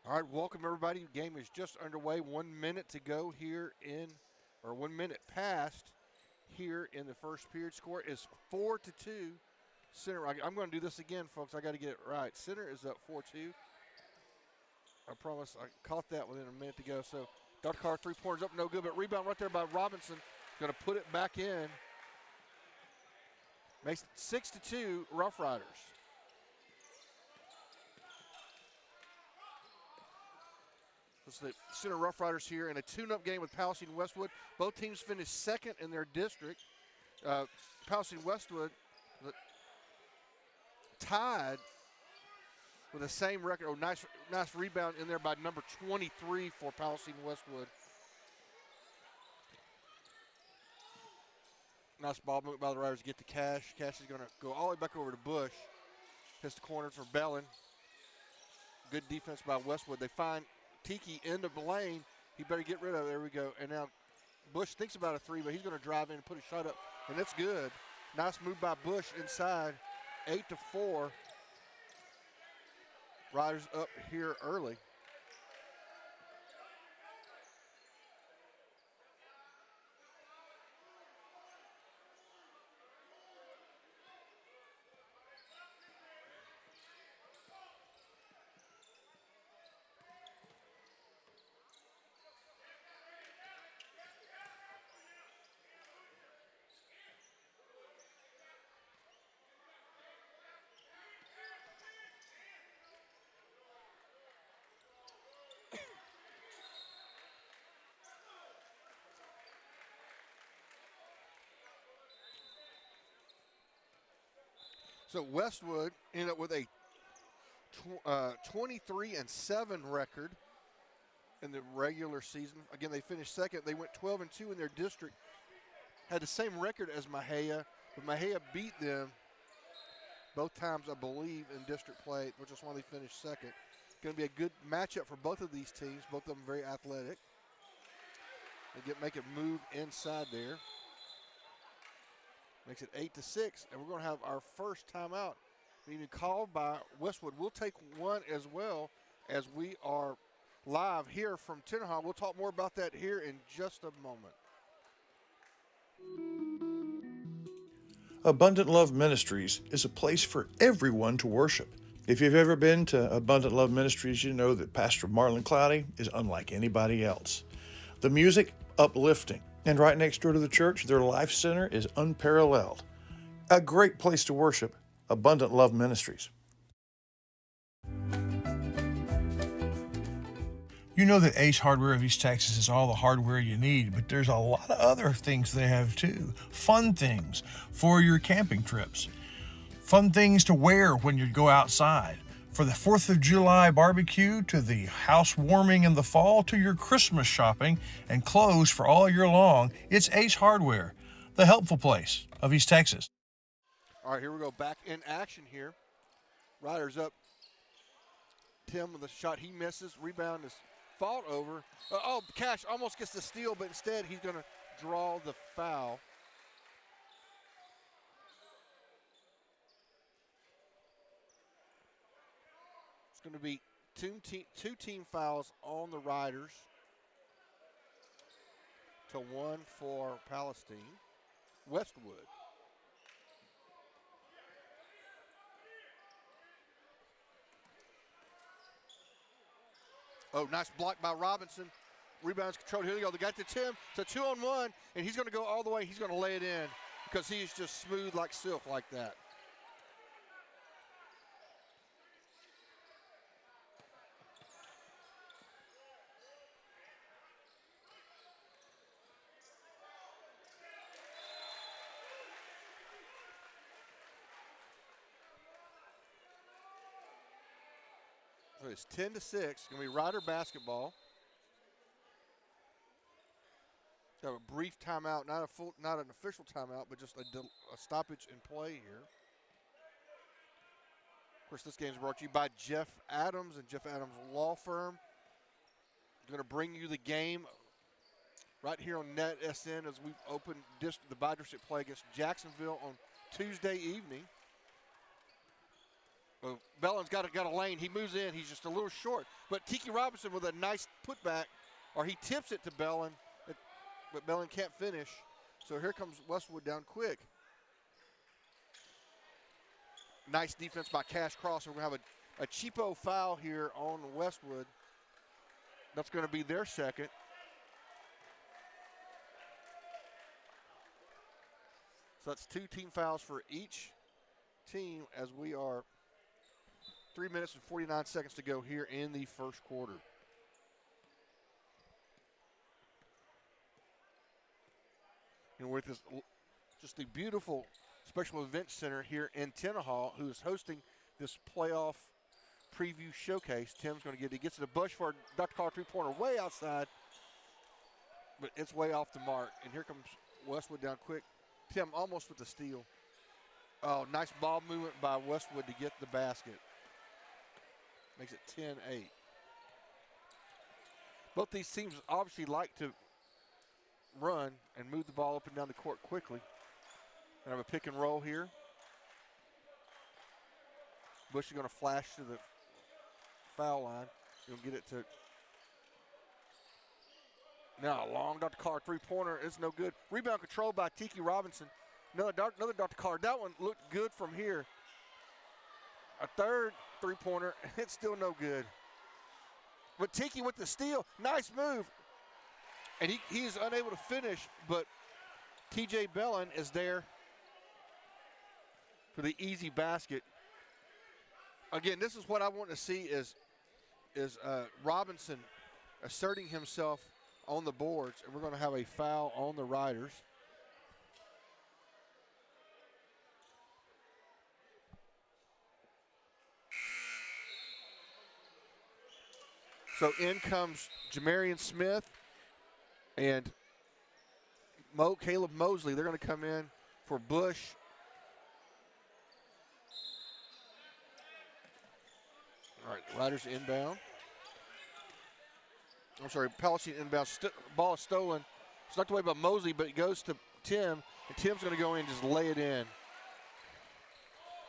All right, welcome everybody. The game is just underway. 1 minute to go here or 1 minute past here in the first period. Score is 4-2. Center. I'm going to do this again, folks. I got to get it right. Center is up 4-2. I promise. I caught that within a minute to go. So Dr. Carr 3-pointers up, no good, but rebound right there by Robinson. Going to put it back in. Makes it 6-2. Rough Riders. It's the Center Rough Riders here in a tune-up game with Palestine Westwood. Both teams finished second in their district. Palestine Westwood tied with the same record. Oh, nice rebound in there by number 23 for Palestine Westwood. Nice ball movement by the Riders to get to Cash. Cash is going to go all the way back over to Bush. Hits the corner for Bellin. Good defense by Westwood. They find Tiki end of the lane. He better get rid of it. There we go. And now Bush thinks about a three, but he's going to drive in and put a shot up, and it's good. Nice move by Bush inside. 8-4. Riders up here early. So Westwood ended up with a 23-7 record in the regular season. Again, they finished second. They went 12-2 in their district. Had the same record as Mahia, but Mahia beat them both times, I believe, in district play, which is why they finished second. Going to be a good matchup for both of these teams. Both of them very athletic. They make it move inside there. Makes it 8-6, and we're going to have our first timeout being called by Westwood. We'll take one as well as we are live here from Tenneha. We'll talk more about that here in just a moment. Abundant Love Ministries is a place for everyone to worship. If you've ever been to Abundant Love Ministries, you know that Pastor Marlon Cloudy is unlike anybody else. The music, uplifting. And right next door to the church, their life center is unparalleled. A great place to worship, Abundant Love Ministries. You know that Ace Hardware of East Texas is all the hardware you need, but there's a lot of other things they have too. Fun things for your camping trips. Fun things to wear when you go outside. For the 4th of July barbecue, to the house warming in the fall, to your Christmas shopping and clothes for all year long, it's Ace Hardware, the helpful place of East Texas. All right, here we go. Back in action here. Riders up. Tim with a shot. He misses. Rebound is fought over. Cash almost gets the steal, but instead he's going to draw the foul. It's going to be two team fouls on the Riders to one for Palestine. Westwood. Oh, nice block by Robinson. Rebounds controlled. Here we go. They got to Tim. It's a 2-on-1, and he's going to go all the way. He's going to lay it in because he's just smooth like silk like that. So it's 10-6. It's going to be Rider basketball. Have a brief timeout, not an official timeout, but just a stoppage in play here. Of course, this game is brought to you by Jeff Adams and Jeff Adams Law Firm. Going to bring you the game right here on NetSN as we open the bi-district play against Jacksonville on Tuesday evening. Bellin's got a lane. He moves in. He's just a little short. But Tiki Robinson with a nice putback, or he tips it to Bellin, but Bellin can't finish. So here comes Westwood down quick. Nice defense by Cash Cross. We're going to have a cheapo foul here on Westwood. That's going to be their second. So that's 2 team fouls for each team as we are 3 minutes and 49 seconds to go here in the first quarter. And with this, just the beautiful special events center here in Tenaha, who is hosting this playoff preview showcase. Tim's going to get it. He gets it a bush for Dr. Carr three-pointer way outside, but it's way off the mark. And here comes Westwood down quick. Tim almost with the steal. Oh, nice ball movement by Westwood to get the basket. Makes it 10-8. Both these teams obviously like to run and move the ball up and down the court quickly. We have a pick and roll here. Bush is going to flash to the foul line. He'll get it to. Now a long Dr. Carr three-pointer. It's no good. Rebound controlled by Tiki Robinson. Another Dr. Carr. That one looked good from here. A third three-pointer. It's still no good. But Tiki with the steal. Nice move. And he is unable to finish, but TJ Bellin is there for the easy basket. Again, this is what I want to see is Robinson asserting himself on the boards, and we're going to have a foul on the Riders. So in comes Jamarian Smith and Caleb Mosley. They're going to come in for Bush. All right, Riders inbound. I'm sorry, Palestine inbound. Ball is stolen. It's knocked away by Mosley, but it goes to Tim, and Tim's going to go in and just lay it in.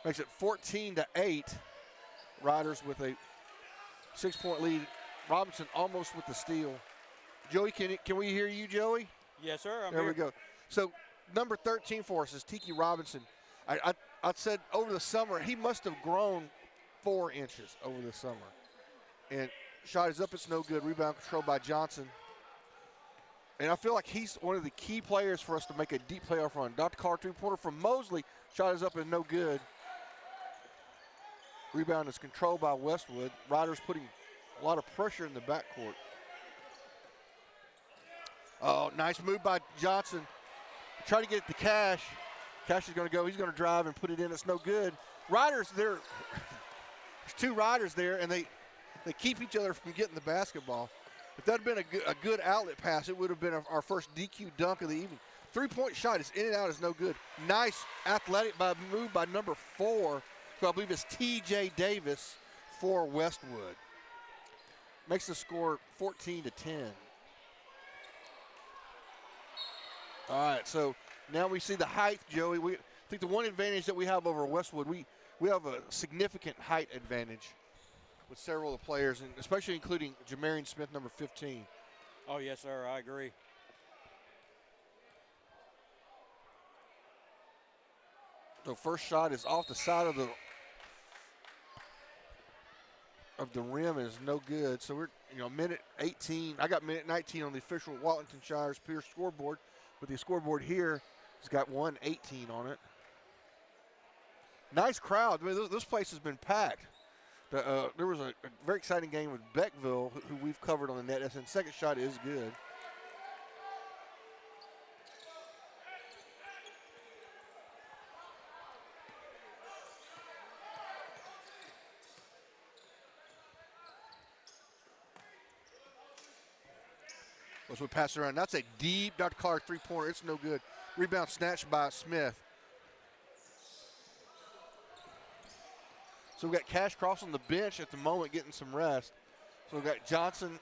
Makes it 14-8. Riders with a 6-point lead. Robinson almost with the steal. Joey, can we hear you, Joey? Yes, sir. I'm there here. We go. So number 13 for us is Tiki Robinson. I said over the summer he must have grown 4 inches over the summer. And shot is up, it's no good. Rebound controlled by Johnson. And I feel like he's one of the key players for us to make a deep playoff run. Dr. Carr three-pointer from Mosley. Shot is up and no good. Rebound is controlled by Westwood. Riders putting a lot of pressure in the backcourt. Oh, nice move by Johnson. Try to get it to Cash. Cash is going to go. He's going to drive and put it in. It's no good. Riders there. There's 2 Riders there, and they keep each other from getting the basketball. If that had been a good outlet pass, it would have been our first DQ dunk of the evening. 3-point shot is in and out, is no good. Nice athletic move by number 4, who I believe is T.J. Davis for Westwood. Makes the score 14-10. All right, so now we see the height, Joey. I think the one advantage that we have over Westwood, we have a significant height advantage with several of the players, and especially including Jamarian Smith, number 15. Oh, yes, sir. I agree. The first shot is off the side of the rim, is no good. So we're minute 18. I got minute 19 on the official Washington Shires Pierce scoreboard, but the scoreboard here has got 1:18 on it. Nice crowd. I mean, this place has been packed. There was a very exciting game with Beckville, who we've covered on the net. And second shot is good. As we pass it around, that's a deep Dr. Carr three-pointer. It's no good. Rebound snatched by Smith. So we've got Cash Cross on the bench at the moment getting some rest. So we've got Johnson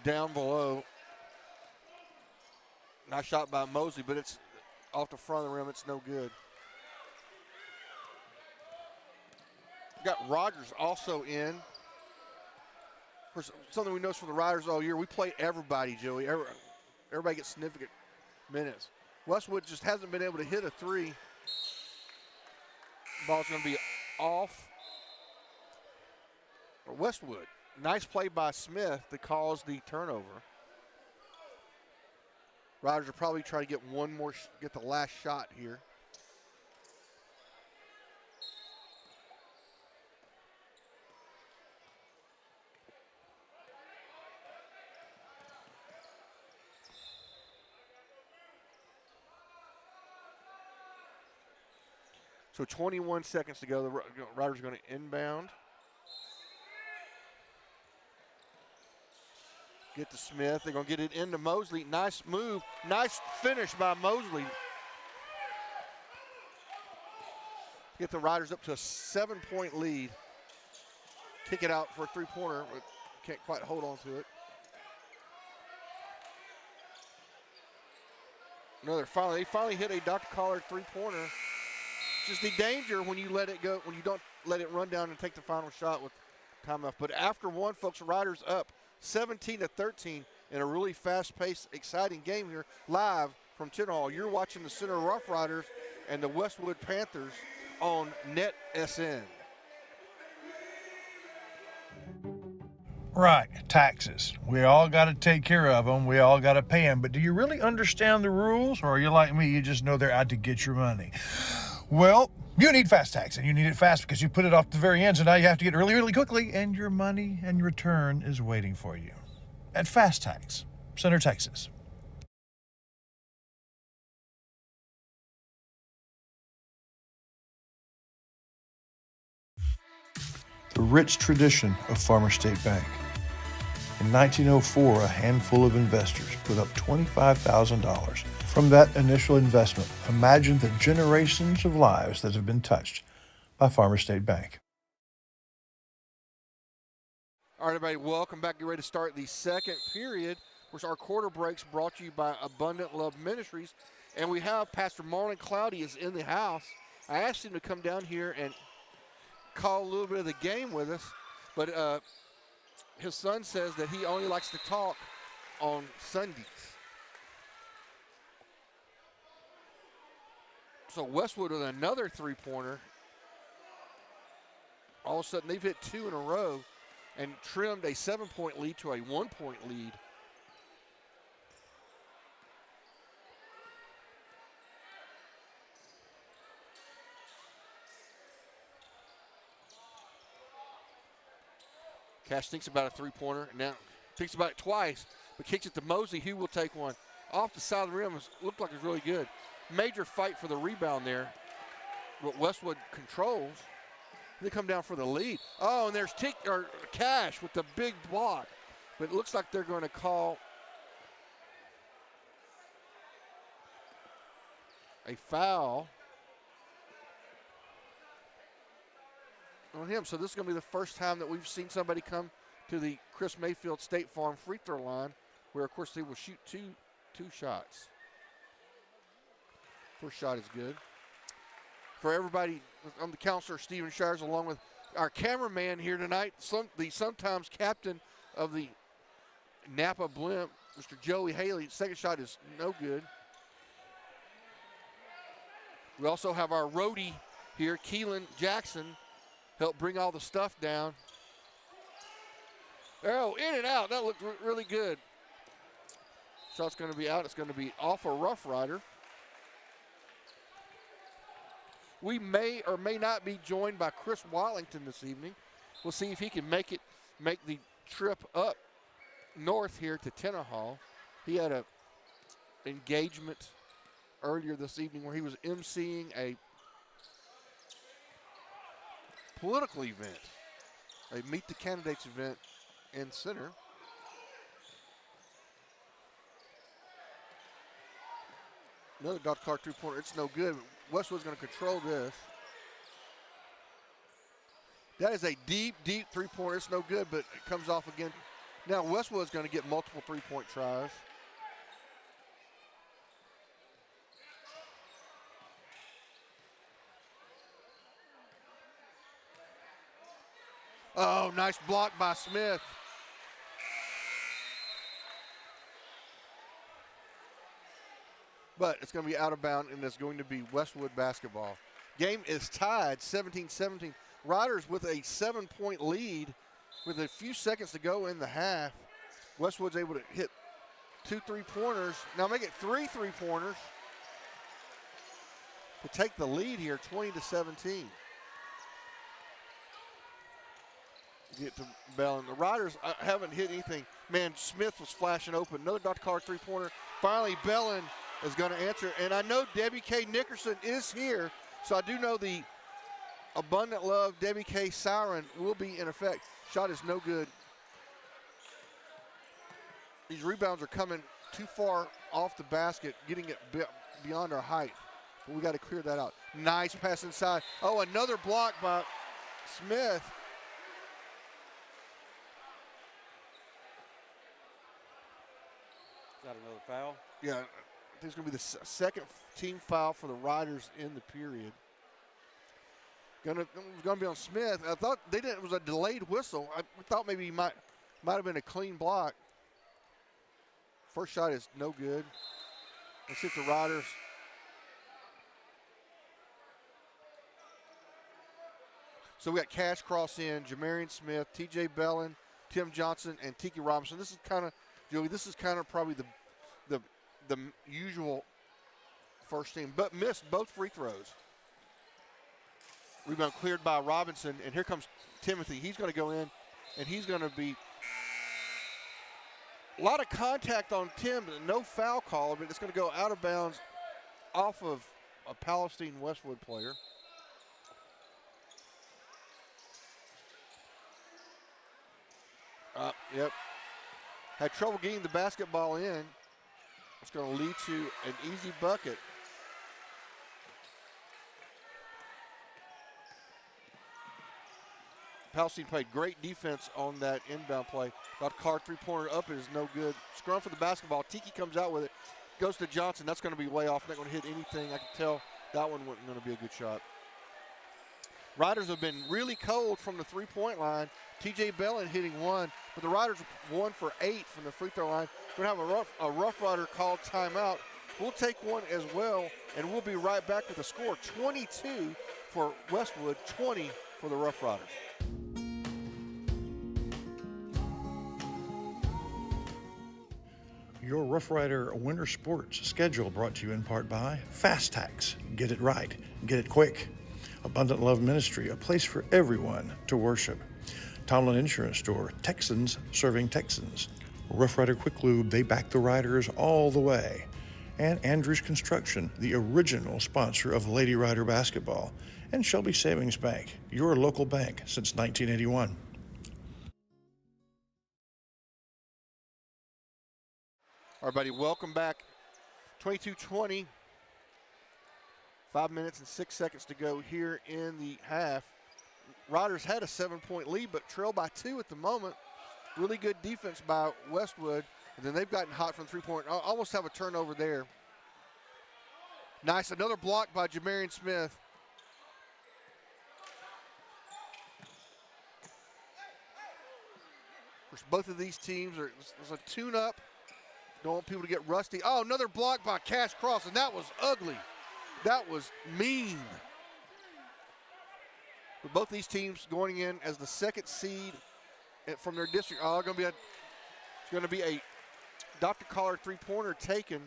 down below. Nice shot by Mosley, but it's off the front of the rim. It's no good. Got Rogers also in. For something we noticed from the Riders all year, we play everybody, Joey. Everybody gets significant minutes. Westwood just hasn't been able to hit a three. Ball's going to be off. Westwood. Nice play by Smith that caused the turnover. Riders will probably try to get one more, get the last shot here. So 21 seconds to go. The Riders are going to inbound. Get to Smith. They're going to get it into Mosley. Nice move. Nice finish by Mosley. Get the Riders up to a 7-point lead. Kick it out for a three-pointer, but can't quite hold on to it. No, they finally hit a Dr. Collard three-pointer. Just the danger when you let it go, when you don't let it run down and take the final shot with time left. But after one, folks, Riders up 17-13 in a really fast-paced, exciting game here, live from Tinner Hall. You're watching the Center Rough Riders and the Westwood Panthers on NetSN. Right, taxes. We all got to take care of them. We all got to pay them. But do you really understand the rules? Or are you like me, you just know they're out to get your money? Well, you need fast tax, and you need it fast because you put it off the very end, so now you have to get it really, really quickly, and your money and your return is waiting for you at Fast Tax, Center, Texas. The rich tradition of Farmer State Bank. In 1904, a handful of investors put up $25,000. From that initial investment, imagine the generations of lives that have been touched by Farmer State Bank. All right, everybody, welcome back. Get ready to start the second period. Of course, our quarter breaks brought to you by Abundant Love Ministries. And we have Pastor Marlon Cloudy is in the house. I asked him to come down here and call a little bit of the game with us, but his son says that he only likes to talk on Sundays. So Westwood with another three-pointer. All of a sudden, they've hit two in a row and trimmed a 7-point lead to a 1-point lead. Cash thinks about a three-pointer. Now thinks about it twice, but kicks it to Mosey, who will take one. Off the side of the rim, looked like it was really good. Major fight for the rebound there. What Westwood controls. They come down for the lead. Oh, and there's Cash with the big block. But it looks like they're going to call a foul on him. So this is going to be the first time that we've seen somebody come to the Chris Mayfield State Farm free throw line, where, of course, they will shoot two shots. First shot is good. For everybody, I'm the counselor, Stephen Shires, along with our cameraman here tonight, the sometimes captain of the Napa Blimp, Mr. Joey Haley. Second shot is no good. We also have our roadie here, Keelan Jackson, help bring all the stuff down. Oh, in and out. That looked really good. Shot's going to be out. It's going to be off a Rough Rider. We may or may not be joined by Chris Wallington this evening. We'll see if he can make the trip up north here to Tinner Hall. He had an engagement earlier this evening where he was emceeing a political event, a Meet the Candidates event in Center. Another Dr. Clark three-pointer. It's no good. Westwood's going to control this. That is a deep, deep three-pointer. It's no good, but it comes off again. Now Westwood's going to get multiple three-point tries. Oh, nice block by Smith. But it's going to be out of bounds, and it's going to be Westwood basketball. Game is tied 17-17. Riders with a 7-point lead with a few seconds to go in the half. Westwood's able to hit 2 3-pointers. Now make it 3 3-pointers to take the lead here, 20-17. Get to Bell, and the Riders haven't hit anything. Man, Smith was flashing open. Another Dr. Carr 3-pointer. Finally, Bellin is going to answer. And I know Debbie K. Nickerson is here, so I do know the Abundant Love Debbie K. siren will be in effect. Shot is no good. These rebounds are coming too far off the basket, getting it beyond our height. But we got to clear that out. Nice pass inside. Oh, another block by Smith. Is that another foul? Yeah, I think it's going to be the second team foul for the Riders in the period. Going to be on Smith. I thought it was a delayed whistle. I thought maybe he might have been a clean block. First shot is no good. Let's hit the Riders. So we got Cash Cross in, Jamarian Smith, T.J. Bellin, Tim Johnson, and Tiki Robinson. This is kind of, Joey, probably the usual first team, but missed both free throws. Rebound cleared by Robinson, and here comes Timothy. He's going to go in, and he's going to be a lot of contact on Tim, no foul call, but it's going to go out of bounds off of a Palestine Westwood player. Yep. Had trouble getting the basketball in. It's going to lead to an easy bucket. Palestine played great defense on that inbound play. Dr. Carr 3-pointer up is no good. Scrum for the basketball. Tiki comes out with it. Goes to Johnson. That's going to be way off. Not going to hit anything. I can tell that one wasn't going to be a good shot. Riders have been really cold from the 3-point line. T.J. Bellin hitting one, but the Riders 1 for 8 from the free throw line. We're going to have a Rough Rider called timeout. We'll take one as well, and we'll be right back with the score. 22 for Westwood, 20 for the Rough Riders. Your Rough Rider Winter Sports schedule brought to you in part by Fast Tax. Get it right. Get it quick. Abundant Love Ministry, a place for everyone to worship. Tomlin Insurance Store, Texans serving Texans. Rough Rider Quick Lube, they back the riders all the way. And Andrews Construction, the original sponsor of Lady Rider basketball. And Shelby Savings Bank, your local bank since 1981. All right, buddy, welcome back. 22-20. 5 minutes and 6 seconds to go here in the half. Riders had a 7-point lead, but trail by 2 at the moment. Really good defense by Westwood. And then they've gotten hot from 3-point. Almost have a turnover there. Nice, another block by Jamarian Smith. Both of these teams are a tune-up. Don't want people to get rusty. Oh, another block by Cash Cross, and that was ugly. That was mean. But both these teams going in as the second seed from their district. Oh, it's going to be a Dr. Collar 3-pointer taken.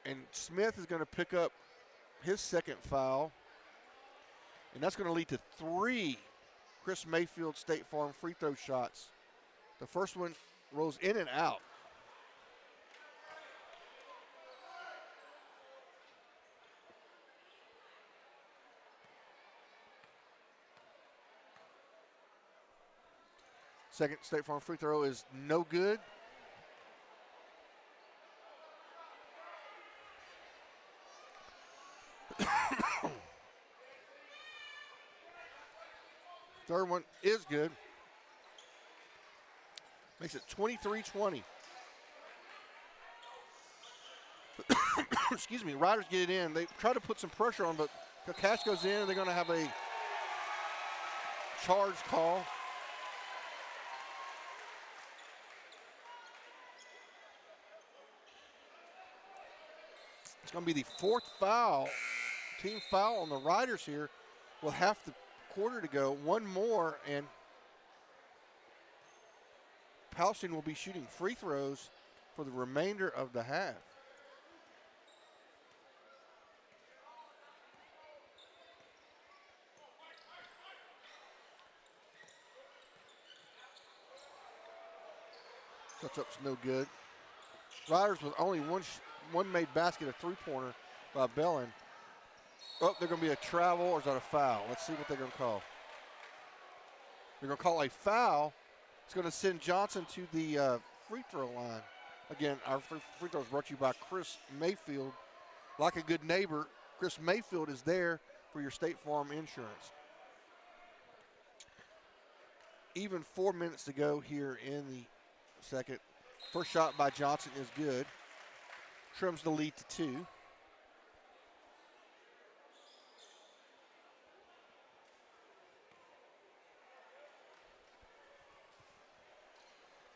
And Smith is going to pick up his second foul. And that's going to lead to 3 Chris Mayfield State Farm free throw shots. The first one rolls in and out. Second State Farm free throw is no good. Third one is good. Makes it 23-20. excuse me, Riders get it in. They try to put some pressure on, but the catch goes in, and they're going to have a charge call. It's going to be the fourth foul, team foul on the Riders here with half the quarter to go. One more, and Palestine will be shooting free throws for the remainder of the half. Touch-up's no good. Riders with only one made basket, a three-pointer by Bellin. Oh, they're going to be a travel, or is that a foul? Let's see what they're going to call. They're going to call a foul. It's going to send Johnson to the free throw line. Again, our free throw is brought to you by Chris Mayfield. Like a good neighbor, Chris Mayfield is there for your State Farm insurance. Even 4 minutes to go here in the second. First shot by Johnson is good. Trims the lead to 2.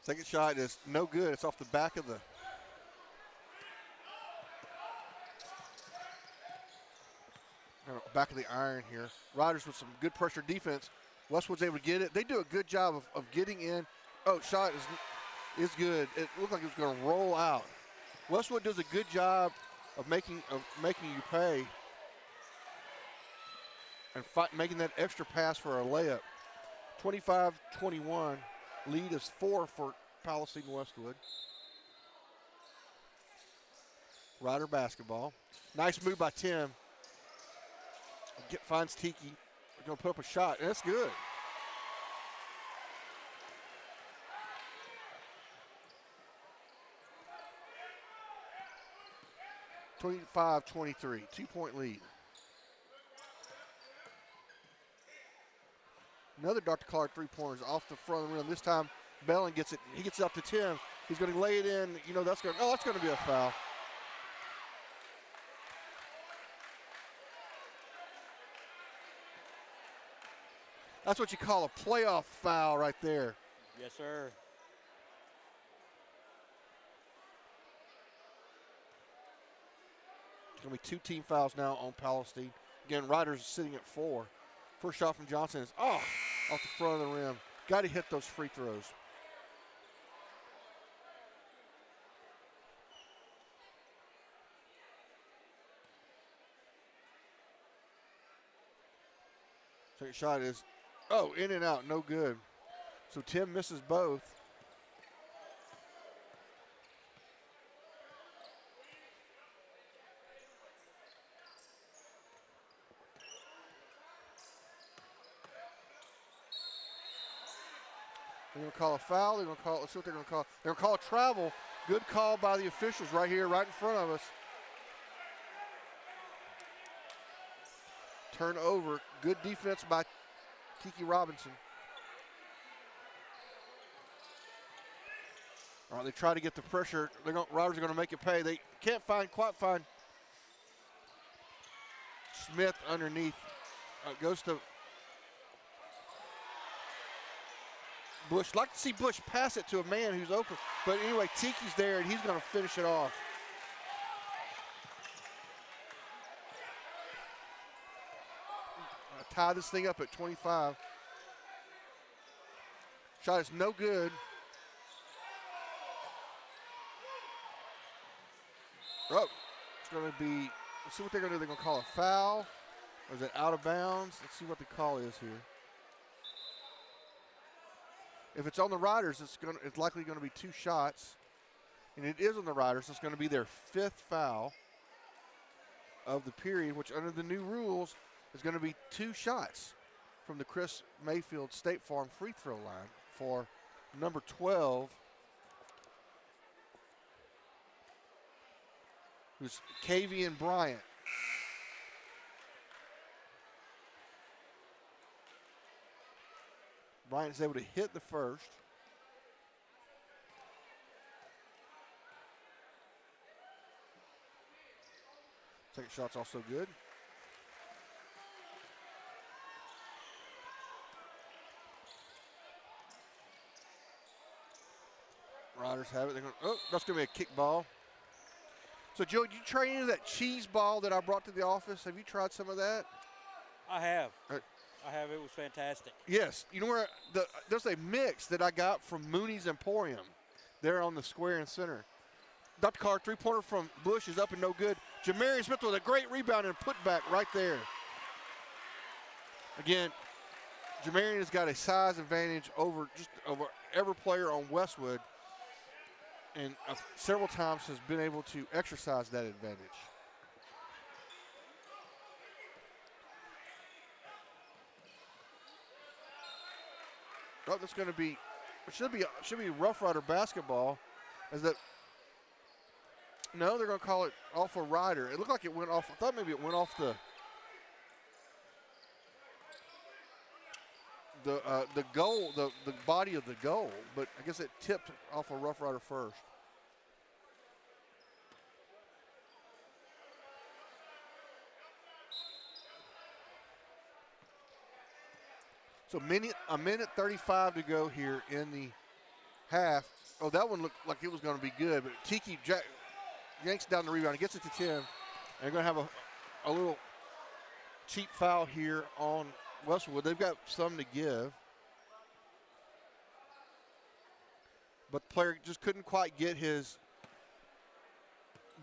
Second shot is no good. It's off the back of the iron here. Riders with some good pressure defense. Westwood's able to get it. They do a good job of getting in. Oh, shot is good. It looked like it was going to roll out. Westwood does a good job of making you pay and making that extra pass for a layup. 25-21. Lead is 4 for Palestine Westwood. Rider basketball. Nice move by Tim. Finds Tiki. They're going to put up a shot, and that's good. (25-23), 2-point lead. Another Dr. Clark three-pointers off the front of the rim. This time, Bellin gets it. He gets it up to Tim. He's going to lay it in. You know, that's going to be a foul. That's what you call a playoff foul right there. Yes, sir. It's going to be 2 team fouls now on Palestine. Again, Riders are sitting at 4. First shot from Johnson is off the front of the rim. Got to hit those free throws. Second shot is, in and out, no good. So Tim misses both. They're going to call a foul. Let's see what they're going to call. They're going to call a travel. Good call by the officials right here, right in front of us. Turnover. Good defense by Tiki Robinson. All right, they try to get the pressure. Riders are going to make it pay. They can't quite find Smith underneath. Goes to Bush. Like to see Bush pass it to a man who's open. But anyway, Tiki's there, and he's going to finish it off. Tie this thing up at 25. Shot is no good. Oh, it's going to be, let's see what they're going to do. They're going to call a foul. Or is it out of bounds? Let's see what the call is here. If it's on the Riders, it's likely going to be 2 shots. And it is on the Riders. It's going to be their 5th foul of the period, which under the new rules is going to be 2 shots from the Chris Mayfield State Farm free throw line for number 12, who's Kavian Bryant. Bryant's able to hit the first. Second shot's also good. Riders have it. They're going. Oh, that's going to be a kick ball. So, Joe, did you try any of that cheese ball that I brought to the office? Have you tried some of that? I have. I have. It was fantastic. Yes. You know where there's a mix that I got from Mooney's Emporium there on the square and center. Dr. Carr, three-pointer from Bush is up and no good. Jamarian Smith with a great rebound and putback right there. Again, Jamarian has got a size advantage over every player on Westwood, and several times has been able to exercise that advantage. Oh, that's going to be, it should be Rough Rider basketball, as that. No, they're going to call it off a rider. It looked like it went off. I thought maybe it went off the goal, the body of the goal, but I guess it tipped off a Rough Rider first. So a minute 35 to go here in the half. Oh, that one looked like it was going to be good, but Tiki yanks down the rebound. He gets it to Tim. And they're going to have a little cheap foul here on Westwood. They've got some to give. But the player just couldn't quite get his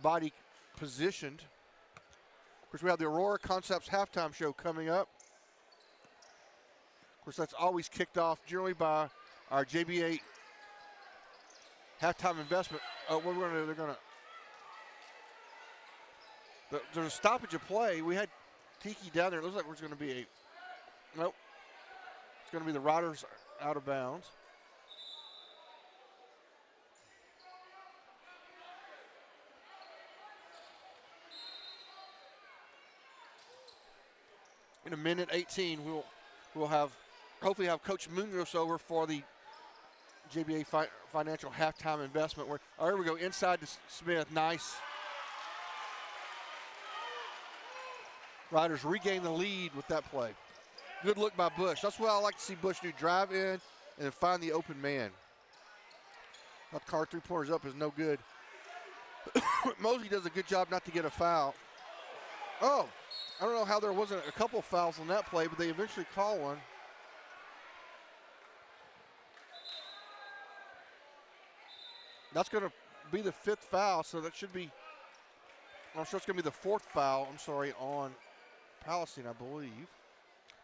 body positioned. Of course, we have the Aurora Concepts halftime show coming up. Of course, that's always kicked off generally by our JBA halftime investment. There's a stoppage of play. We had Tiki down there. It looks like there's going to be nope. It's going to be the Riders out of bounds. In a minute 18, we'll hopefully have Coach Munoz over for the JBA Financial halftime investment. Here we go, inside to Smith. Nice. Riders regain the lead with that play. Good look by Bush. That's what I like to see Bush do. Drive in and then find the open man. That car three-pointers up is no good. Mosley does a good job not to get a foul. Oh, I don't know how there wasn't a couple fouls on that play, but they eventually call one. That's going to be the fifth foul, so that should be, I'm sure it's going to be the fourth foul, on Palestine, I believe.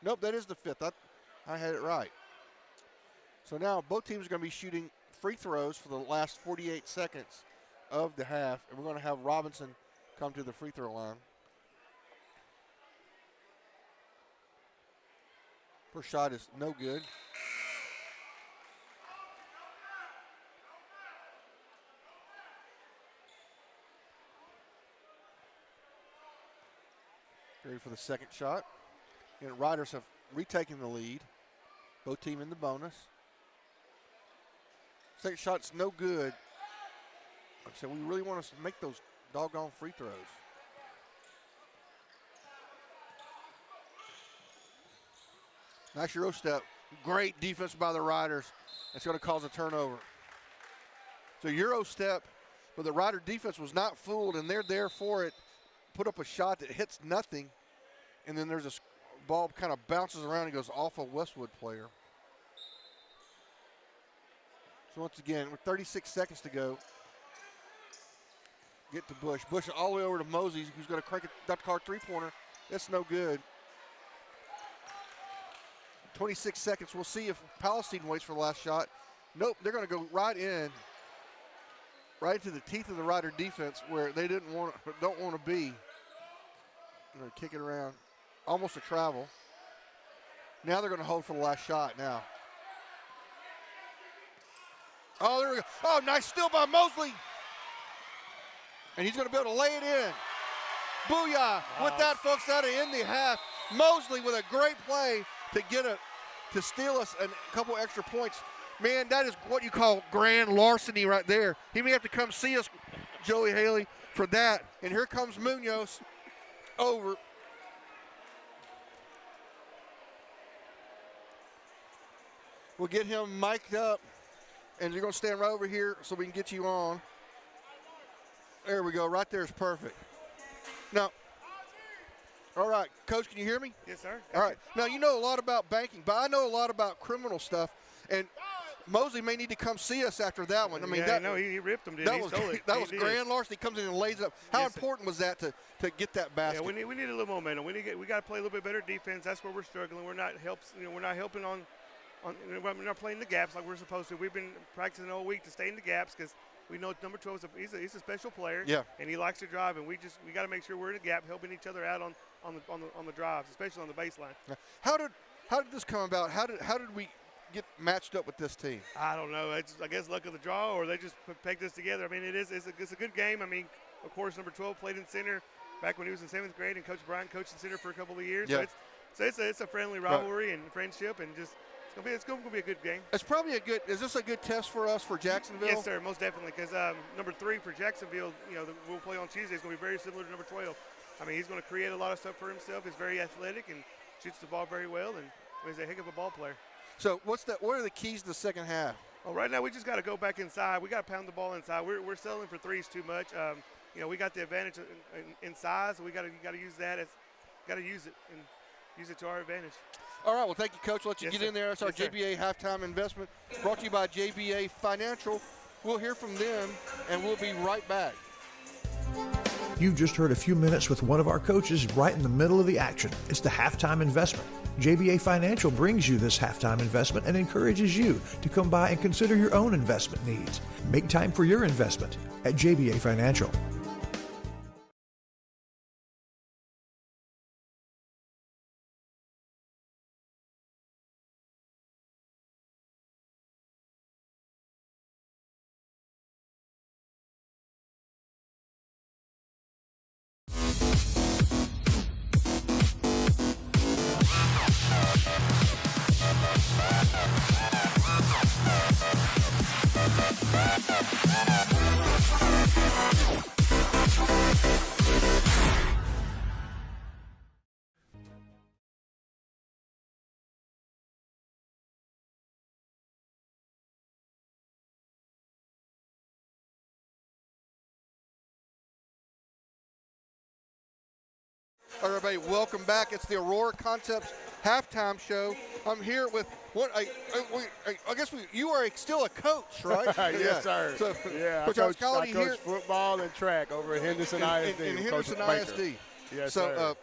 Nope, that is the fifth. I had it right. So now both teams are going to be shooting free throws for the last 48 seconds of the half, and we're going to have Robinson come to the free throw line. First shot is no good. Ready for the second shot. And Riders have retaken the lead. Both team in the bonus. Second shot's no good. So we really want to make those doggone free throws. Nice Euro step. Great defense by the Riders. It's going to cause a turnover. So Euro step, but the Rider defense was not fooled, and they're there for it. Put up a shot that hits nothing, and then there's a ball kind of bounces around and goes off a Westwood player. So once again, with 36 seconds to go, get to Bush. Bush all the way over to Mosey, who's going to crank it, Dr. Carr three-pointer. That's no good. 26 seconds. We'll see if Palestine waits for the last shot. Nope, they're going to go right into the teeth of the Rider defense where they don't want to be. They're going to kick it around. Almost a travel. Now they're going to hold for the last shot now. Oh, there we go. Oh, nice steal by Mosley. And he's going to be able to lay it in. Booyah. With that, folks, that'll end the half. Mosley with a great play to steal us a couple extra points. Man, that is what you call grand larceny right there. He may have to come see us, Joey Haley, for that. And here comes Munoz. over. We'll get him mic'd up, and you're going to stand right over here so we can get you on. There we go. Right there is perfect. Now, all right, Coach, can you hear me? Yes, sir. All right. Now, you know a lot about banking, but I know a lot about criminal stuff, and Mosley may need to come see us after that one. I mean, he ripped them. That was grand larceny. He comes in and lays it up. How important was that to get that basket? Yeah, we need a little momentum. We got to play a little bit better defense. That's where we're struggling. We're not helping on. We're not playing the gaps like we're supposed to. We've been practicing all week to stay in the gaps because we know number 12 he's a special player. Yeah. And he likes to drive, and we got to make sure we're in the gap, helping each other out on the drives, especially on the baseline. How did this come about? How did we get matched up with this team? I don't know. It's, I guess luck of the draw, or they just pegged us together. I mean, it's a good game. I mean, of course, number 12 played in center back when he was in 7th grade, and Coach Bryant coached in center for a couple of years. Yeah. So it's a friendly rivalry and friendship, and just it's going to be a good game. It's probably is this a good test for us for Jacksonville? Yes, sir, most definitely, because number 3 for Jacksonville, we'll play on Tuesday, is going to be very similar to number 12. I mean, he's going to create a lot of stuff for himself. He's very athletic and shoots the ball very well, and he's a heck of a ball player. So what are the keys to the second half? Well, right now we just got to go back inside. We got to pound the ball inside. We're settling for threes too much. We got the advantage in size. So we got to use that. Got to use it and use it to our advantage. All right, well, thank you, Coach. Let you get sir. in there. That's our Yes, sir. JBA halftime investment brought to you by JBA Financial. We'll hear from them, and we'll be right back. You've just heard a few minutes with one of our coaches right in the middle of the action. It's the halftime investment. JBA Financial brings you this halftime investment and encourages you to come by and consider your own investment needs. Make time for your investment at JBA Financial. All right, everybody, welcome back. It's the Aurora Concepts halftime show. I'm here with I guess you are still a coach, right? Yes, sir. So, yeah, Coach, I coach football and track over at Henderson ISD. In Henderson ISD. Yes, so,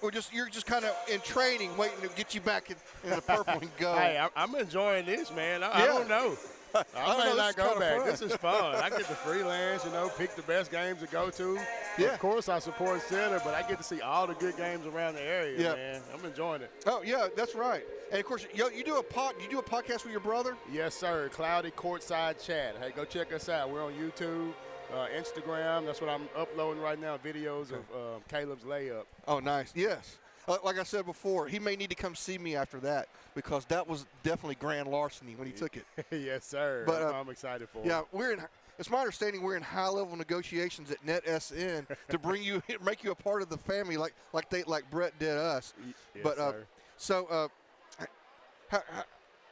sir. You're just kind of in training, waiting to get you back in the purple and gold. Hey, I'm enjoying this, man. I don't know. I may not go back. This is fun. I get to freelance, pick the best games to go to. Yeah. Of course, I support Center, but I get to see all the good games around the area, man. I'm enjoying it. Oh, yeah, that's right. And, of course, you do a podcast with your brother? Yes, sir. Cloudy Courtside Chat. Hey, go check us out. We're on YouTube, Instagram. That's what I'm uploading right now, videos of Caleb's layup. Oh, nice. Yes. Like I said before, he may need to come see me after that because that was definitely grand larceny when he took it. Yes, sir. But, I'm excited for it. Yeah, it's my understanding we're in high-level negotiations at NetSN to make you a part of the family like Brett did us. Yes, but sir. So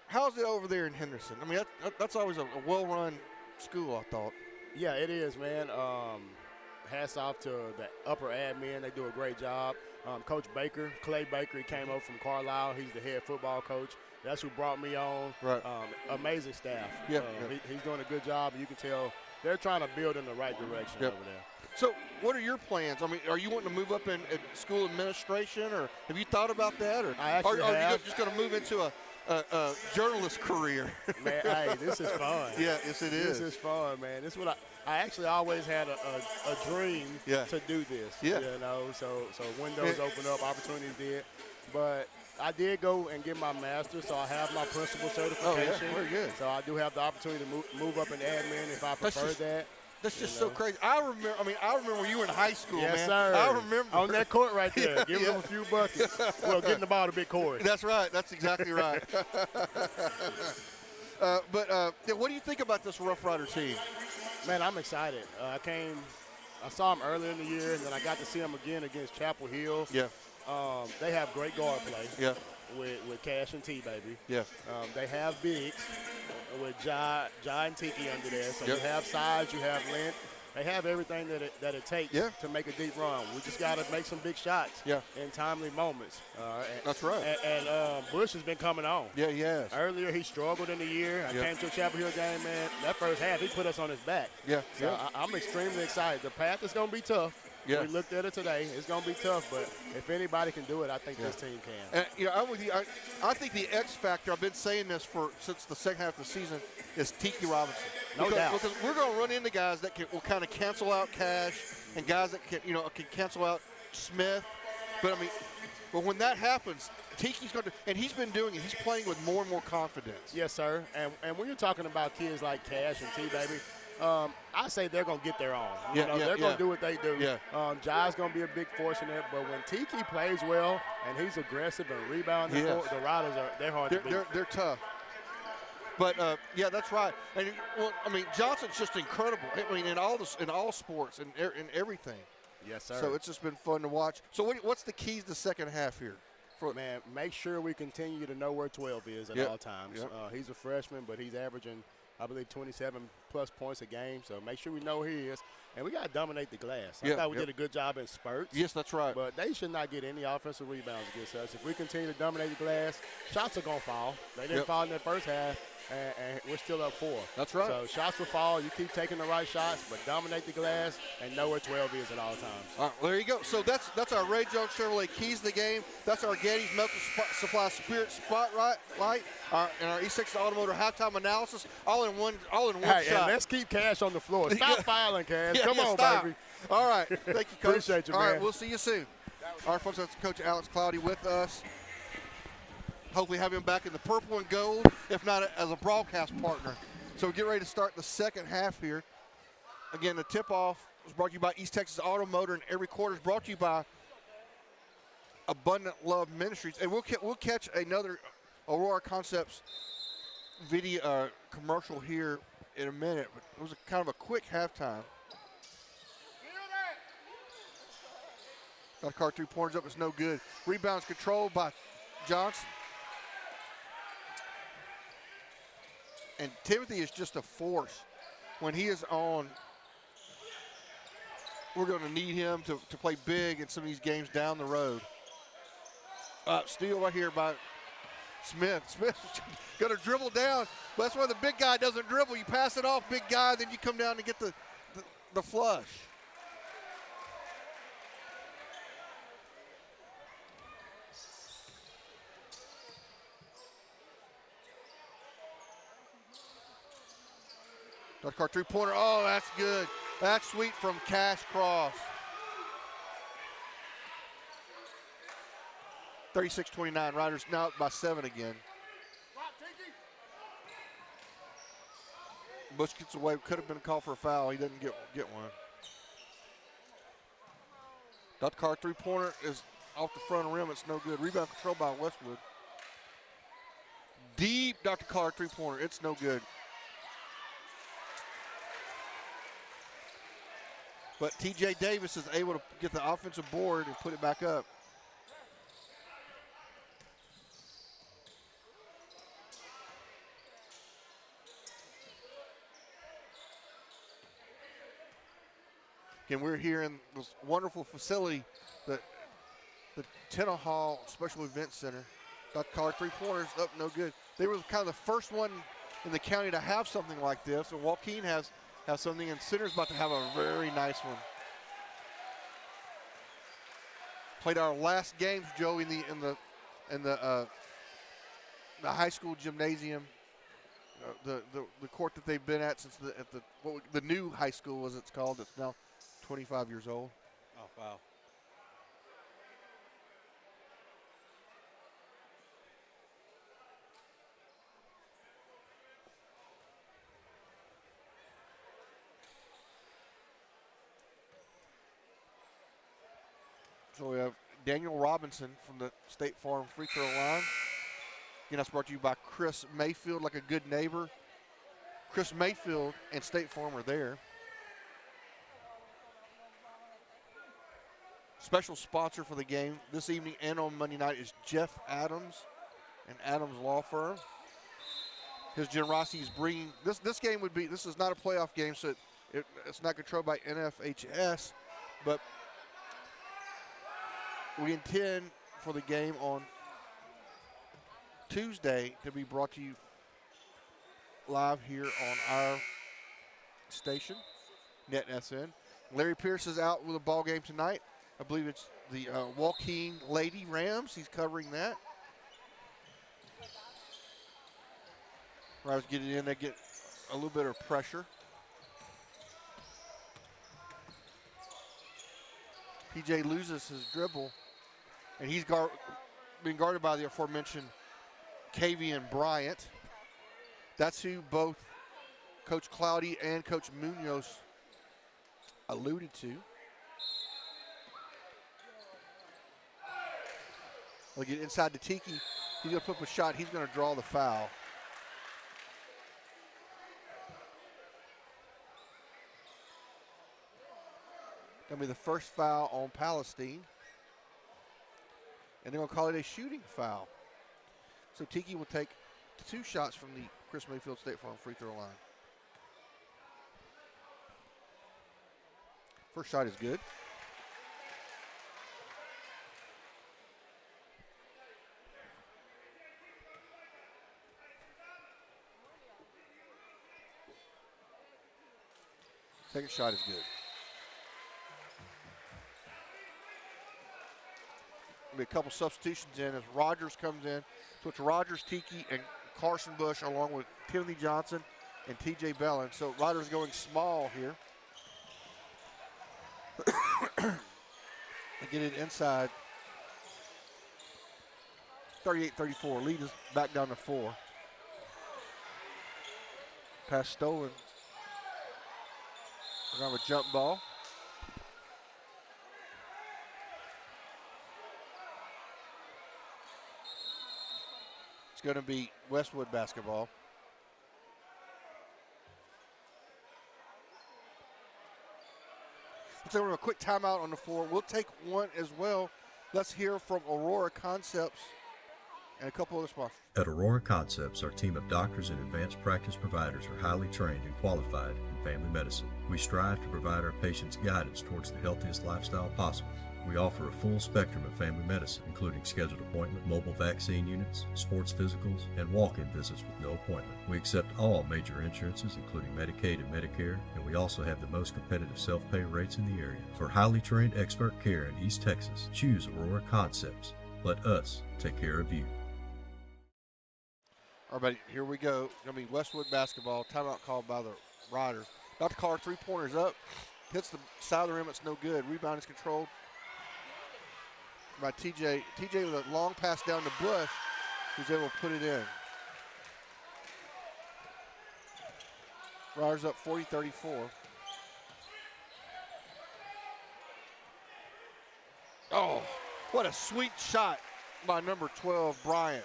how's it over there in Henderson? I mean, that's always a well-run school, I thought. Yeah, it is, man. Hats off to the upper admin. They do a great job. Coach Baker, Clay Baker, he came over from Carlisle. He's the head football coach. That's who brought me on. Right. Amazing staff. Yeah, He's doing a good job. You can tell they're trying to build in the right direction over there. So what are your plans? I mean, are you wanting to move up in school administration, or have you thought about that? Or are you just going to move into a journalist career? Man, hey, this is fun. Yeah, yes, it is. This is fun, man. This is what I actually always had a dream to do this. Yeah. So windows open up, opportunities did. But I did go and get my master's, so I have my principal certification. Oh, yeah, very good. So I do have the opportunity to move up in admin if I prefer that. That's just so crazy. I remember when you were in high school, yes, man. Sir. I remember. On that court right there. Give them a few buckets. Well, getting the ball to big court. That's right. That's exactly right. But what do you think about this Rough Rider team? Man, I'm excited. I I saw him earlier in the year, and then I got to see him again against Chapel Hill. Yeah. They have great guard play. Yeah. With Cash and T, baby. Yeah. They have bigs with Jai and Tiki under there. So Yep. you have size, you have length. They have everything that it takes to make a deep run. We just got to make some big shots in timely moments. That's right. And Bush has been coming on. Yeah, he has. Earlier, he struggled in the year. I came to a Chapel Hill game, man. That first half, he put us on his back. Yeah. So I'm extremely excited. The path is going to be tough. Yeah. We looked at it today. It's going to be tough, but if anybody can do it, I think this team can. And, you know, I'm with you. I think the X factor, I've been saying this since the second half of the season, is Tiki Robinson. No doubt. Because we're going to run into guys that will kind of cancel out Cash and guys that can cancel out Smith. But, I mean, when that happens, Tiki's going to – and he's been doing it. He's playing with more and more confidence. Yes, sir. And when you're talking about kids like Cash and T, baby, I say they're going to get their own. They're going to do what they do. Yeah. Jai's going to be a big force in there. But when Tiki plays well and he's aggressive and rebounding, the Riders they're hard to beat. They're tough. But, that's right. And, well, I mean, Johnson's just incredible. I mean, in all sports and in everything. Yes, sir. So it's just been fun to watch. So what's the keys to the second half here? Man, make sure we continue to know where 12 is at all times. Yep. He's a freshman, but he's averaging, I believe, 27-plus points a game. So make sure we know who he is. And we got to dominate the glass. I thought we did a good job in spurts. Yes, that's right. But they should not get any offensive rebounds against us. If we continue to dominate the glass, shots are going to fall. They didn't fall in that first half, and we're still up 4. That's right. So shots will fall. You keep taking the right shots, but dominate the glass and know where 12 is at all times. All right, well, there you go. So that's our Ray Jones Chevrolet keys to the game. That's our Getty's Medical Supply Spirit Spotlight, and our E6 Automotive halftime analysis, all in one shot. And let's keep Cash on the floor. Stop fouling, Cash. Come on, stop. baby. All right. Thank you, Coach. Appreciate you, man. All right, we'll see you soon. All right, folks, that's Coach Alex Cloudy with us. Hopefully have him back in the purple and gold, if not as a broadcast partner. So we get ready to start the second half here. Again, the tip-off was brought to you by East Texas Automotive, and every quarter is brought to you by Abundant Love Ministries. And we'll catch another Aurora Concepts video commercial here in a minute. But it was kind of a quick halftime. Got a car 2-pointers up. It's no good. Rebounds controlled by Johnson. And Timothy is just a force. When he is on, we're going to need him to play big in some of these games down the road. Steal right here by Smith. Smith's going to dribble down. But that's why the big guy doesn't dribble. You pass it off, big guy, then you come down and get the flush. Dark car 3-pointer. Oh, that's good. That's sweet from Cash Cross. 36-29. Riders now up by 7 again. Bush gets away. Could have been a call for a foul. He doesn't get one. Dr. Carr 3-pointer is off the front rim. It's no good. Rebound controlled by Westwood. Deep Dr. Carr 3-pointer. It's no good. But T.J. Davis is able to get the offensive board and put it back up. Again, we're here in this wonderful facility, the Tenno Hall Special Event Center. Dr. Carr 3-pointers up, no good. They were kind of the first one in the county to have something like this, and Joaquin has something, and Center's about to have a very nice one. Played our last games, Joe, in the high school gymnasium, the court that they've been at since the new high school, as it's called. It's now 25 years old. Oh, wow. So we have Daniel Robinson from the State Farm free throw line. Again, that's brought to you by Chris Mayfield, like a good neighbor. Chris Mayfield and State Farm are there. Special sponsor for the game this evening and on Monday night is Jeff Adams and Adams Law Firm. His generosity is bringing this game would be, this is not a playoff game, so it's not controlled by NFHS, but we intend for the game on Tuesday to be brought to you live here on our station, NetSN. Larry Pierce is out with a ball game tonight. I believe it's the Joaquin Lady Rams. He's covering that. Riders get it in. They get a little bit of pressure. PJ loses his dribble, and he's being guarded by the aforementioned Kavian Bryant. That's who both Coach Cloudy and Coach Munoz alluded to. They'll get inside to Tiki. He's going to put up a shot. He's going to draw the foul. Going to be the first foul on Palestine. And they're going to call it a shooting foul. So Tiki will take 2 shots from the Chris Mayfield State Farm free throw line. First shot is good. Second shot is good. There'll be a couple substitutions in as Rogers comes in. So it's Rogers, Tiki, and Carson Bush along with Timothy Johnson and TJ Bellin. So Rogers going small here. They get it inside. 38-34. Lead is back down to 4. Pass stolen. We're going to have a jump ball. It's going to be Westwood basketball. Let's have a quick timeout on the floor. We'll take one as well. Let's hear from Aurora Concepts and a couple other sponsors. At Aurora Concepts, our team of doctors and advanced practice providers are highly trained and qualified in family medicine. We strive to provide our patients guidance towards the healthiest lifestyle possible. We offer a full spectrum of family medicine, including scheduled appointment, mobile vaccine units, sports physicals, and walk-in visits with no appointment. We accept all major insurances, including Medicaid and Medicare, and we also have the most competitive self-pay rates in the area. For highly trained expert care in East Texas, choose Aurora Concepts. Let us take care of you. All right, here we go. Going to be Westwood basketball. Timeout called by the Riders. About to call our three-pointers up. Hits the side of the rim. It's no good. Rebound is controlled by TJ. TJ with a long pass down to Bush, who's able to put it in. Riders up 40-34. Oh, what a sweet shot by number 12, Bryant.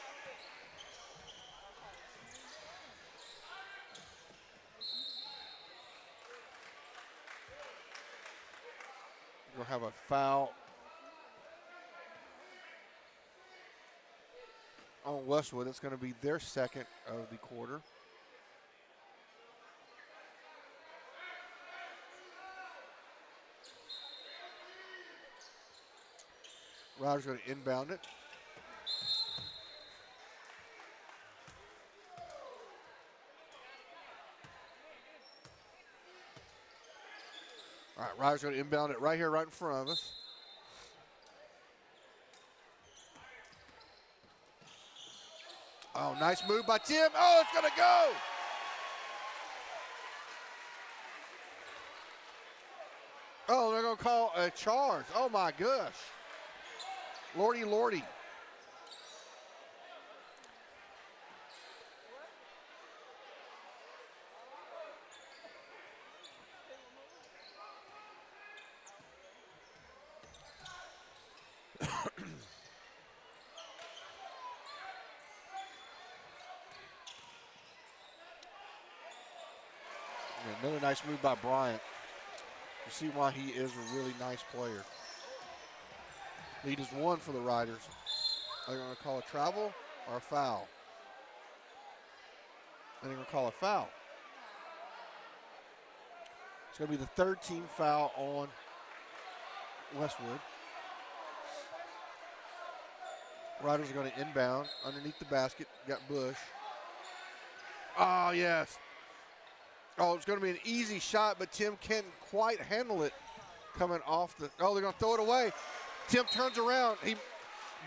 We'll have a foul on Westwood. It's going to be their second of the quarter. Riders going to inbound it. All right, Riders going to inbound it right here, right in front of us. Oh, nice move by Tim. Oh, it's going to go. Oh, they're going to call a charge. Oh, my gosh. Lordy, lordy. Another nice move by Bryant. You see why he is a really nice player. Lead is 1 for the Riders. Are they going to call a travel or a foul? They're going to call a foul. It's going to be the 3rd team foul on Westwood. Riders are going to inbound underneath the basket. Got Bush. Oh, yes. Oh, it's going to be an easy shot, but Tim can't quite handle it coming off the. Oh, they're going to throw it away. Tim turns around. He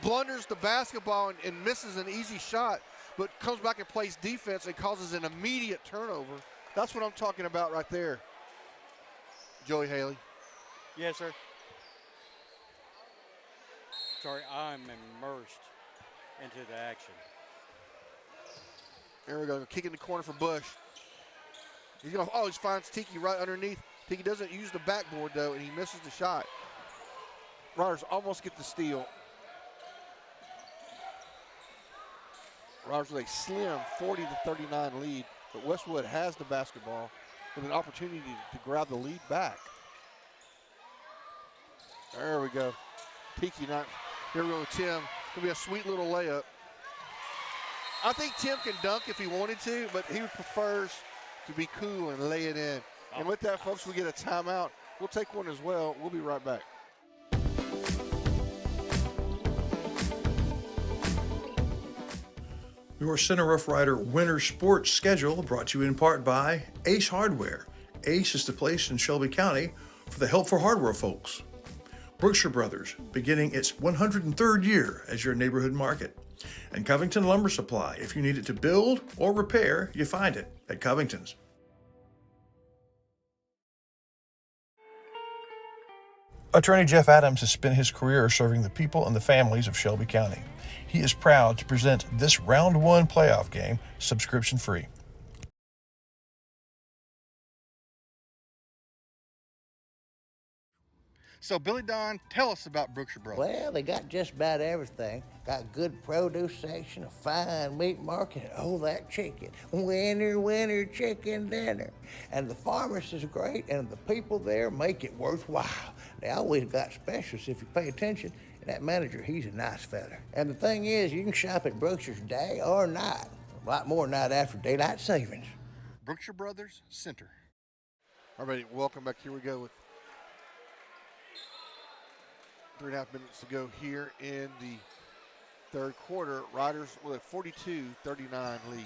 blunders the basketball and misses an easy shot, but comes back and plays defense and causes an immediate turnover. That's what I'm talking about right there. Joey Haley. Yes, sir. Sorry, I'm immersed into the action. There we go. Kick in the corner for Bush. He's going. Oh, he finds Tiki right underneath. Tiki doesn't use the backboard though, and he misses the shot. Riders almost get the steal. Riders with a slim 40-39 lead, but Westwood has the basketball with an opportunity to grab the lead back. There we go. Tiki not. Here we go with Tim. It'll be a sweet little layup. I think Tim can dunk if he wanted to, but he prefers to be cool and lay it in. And with that, folks, we get a timeout. We'll take one as well. We'll be right back. Your Center Rough Rider winter sports schedule brought to you in part by Ace Hardware. Ace is the place in Shelby County for the helpful hardware folks. Brookshire Brothers, beginning its 103rd year as your neighborhood market. And Covington Lumber Supply. If you need it to build or repair, you find it at Covington's. Attorney Jeff Adams has spent his career serving the people and the families of Shelby County. He is proud to present this Round 1 playoff game subscription-free. So, Billy Don, tell us about Brookshire Brothers. Well, they got just about everything. Got good produce section, a fine meat market, and oh, that chicken. Winner, chicken dinner. And the pharmacist is great, and the people there make it worthwhile. They always got specials if you pay attention. And that manager, he's a nice fella. And the thing is, you can shop at Brookshire's day or night. A lot more night after daylight savings. Brookshire Brothers Center. All right, welcome back. Here we go with 3.5 minutes to go here in the third quarter. Riders with a 42-39 lead.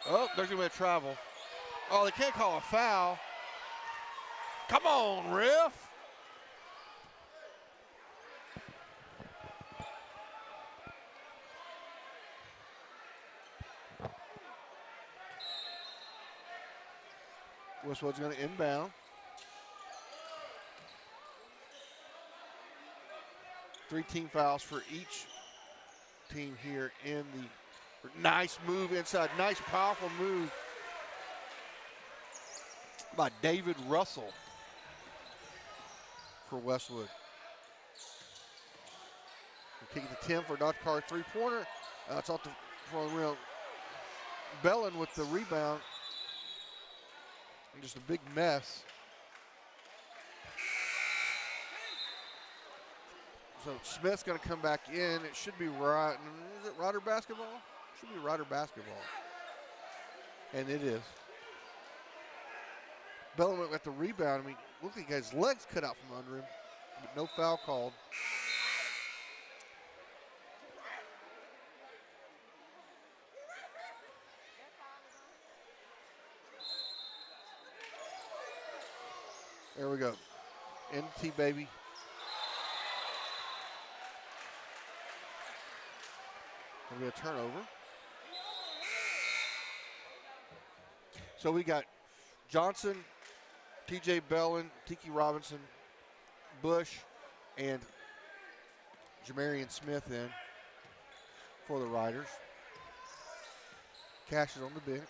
Oh, there's going to be a travel. Oh, they can't call a foul. Come on, ref. Westwood's going to inbound. 3 team fouls for each team here in the nice move inside. Nice, powerful move by David Russell for Westwood. Kicking to Tim for Dr. Carr 3-pointer. It's off the front rim. Bellin with the rebound. Just a big mess. So Smith's going to come back in. It should be right. Is it Rider basketball? It should be Rider basketball. And it is. Bellin got the rebound. I mean, look like he got his legs cut out from under him. But no foul called. There we go. NT baby. It'll be a turnover. So we got Johnson, TJ Bellin, Tiki Robinson, Bush, and Jamarian Smith in for the Riders. Cash is on the bench.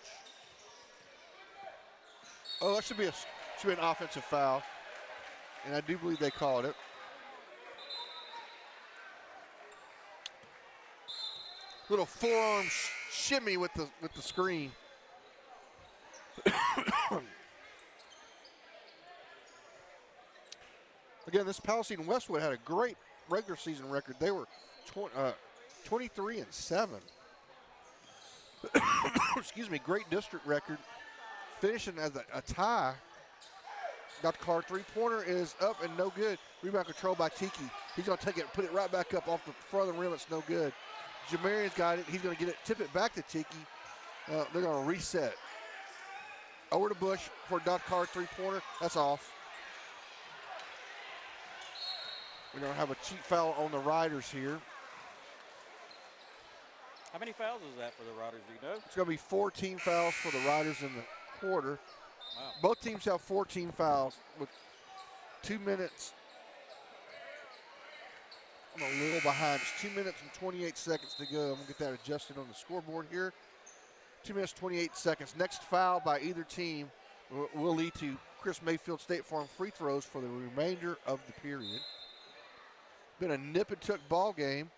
Oh, that should be an offensive foul, and I do believe they called it. Little forearm shimmy with the screen. Again, this Palestine Westwood had a great regular season record. They were 23-7. Excuse me, great district record. Finishing as a tie. Got the card. Three-pointer is up and no good. Rebound control by Tiki. He's going to take it, put it right back up off the front of the rim. It's no good. Jamarian's got it. He's going to get it, tip it back to Tiki. They're going to reset. Over to Bush for a dot card three-pointer. That's off. We're going to have a cheap foul on the Riders here. How many fouls is that for the Riders, do you know? It's going to be 14 fouls for the Riders in the quarter. Wow. Both teams have 14 fouls with 2 minutes. I'm a little behind. It's 2 minutes and 28 seconds to go. I'm going to get that adjusted on the scoreboard here. 2 minutes, 28 seconds. Next foul by either team will lead to Chris Mayfield State Farm free throws for the remainder of the period. Been a nip-and-tuck ball game.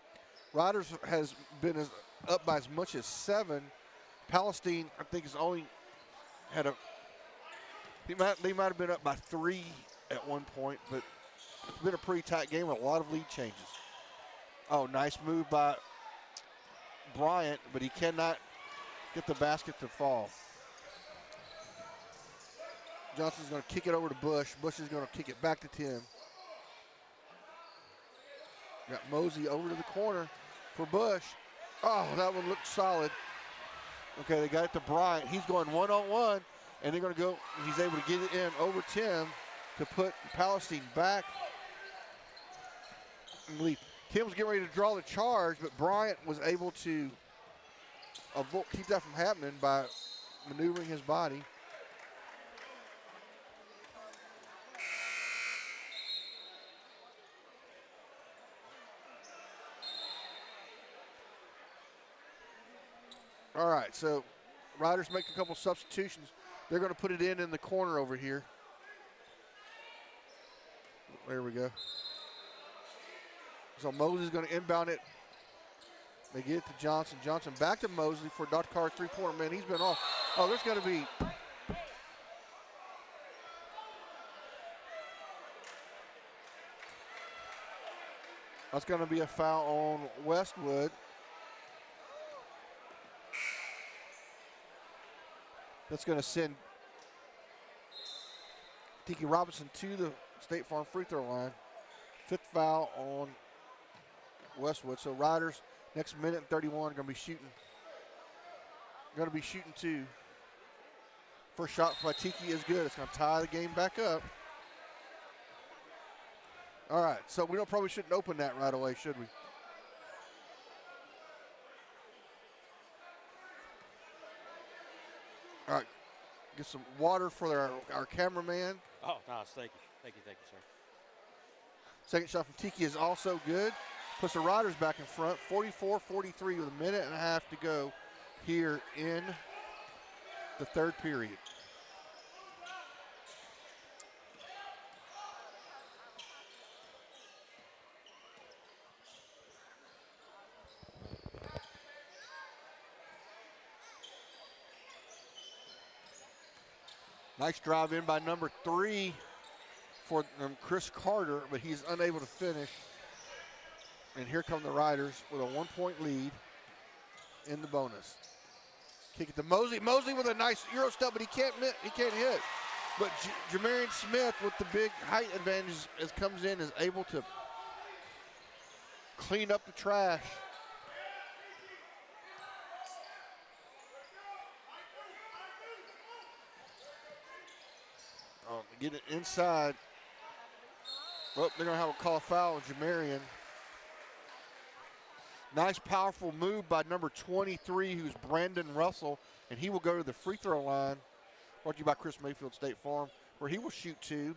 Riders has been up by as much as 7. Palestine, I think, has only had they might have been up by 3 at one point, but it's been a pretty tight game with a lot of lead changes. Oh, nice move by Bryant, but he cannot get the basket to fall. Johnson's going to kick it over to Bush. Bush is going to kick it back to Tim. Got Mosey over to the corner for Bush. Oh, that one looked solid. Okay, they got it to Bryant. He's going one-on-one, and they're going to go. He's able to get it in over Tim to put Palestine back. I believe Tim's getting ready to draw the charge, but Bryant was able to keep that from happening by maneuvering his body. All right, so Riders make a couple substitutions. They're going to put it in the corner over here. There we go. So Mosley's going to inbound it. They get it to Johnson. Johnson back to Mosley for dot card three-pointer. Man, he's been off. Oh, there's got to be. That's going to be a foul on Westwood. That's going to send Tiki Robinson to the State Farm free throw line. 5th foul on Westwood. So Riders next minute and 31 are going to be shooting. Two. First shot by Tiki is good. It's going to tie the game back up. All right, so we probably shouldn't open that right away, should we? All right, get some water for our cameraman. Oh, nice. Thank you, sir. Second shot from Tiki is also good. Puts the Riders back in front, 44-43 with a minute and a half to go here in the third period. Nice drive in by number 3 for Chris Carter, but he's unable to finish. And here come the Riders with a 1-point lead in the bonus. Kick it to Mosley. Mosley with a nice Euro step, but he can't hit. But Jamarian Smith with the big height advantage comes in, is able to clean up the trash. Get it inside. Well, they're going to have a call foul on Jamarian. Nice, powerful move by number 23, who's Brandon Russell, and he will go to the free throw line. Brought to you by Chris Mayfield State Farm, where he will shoot 2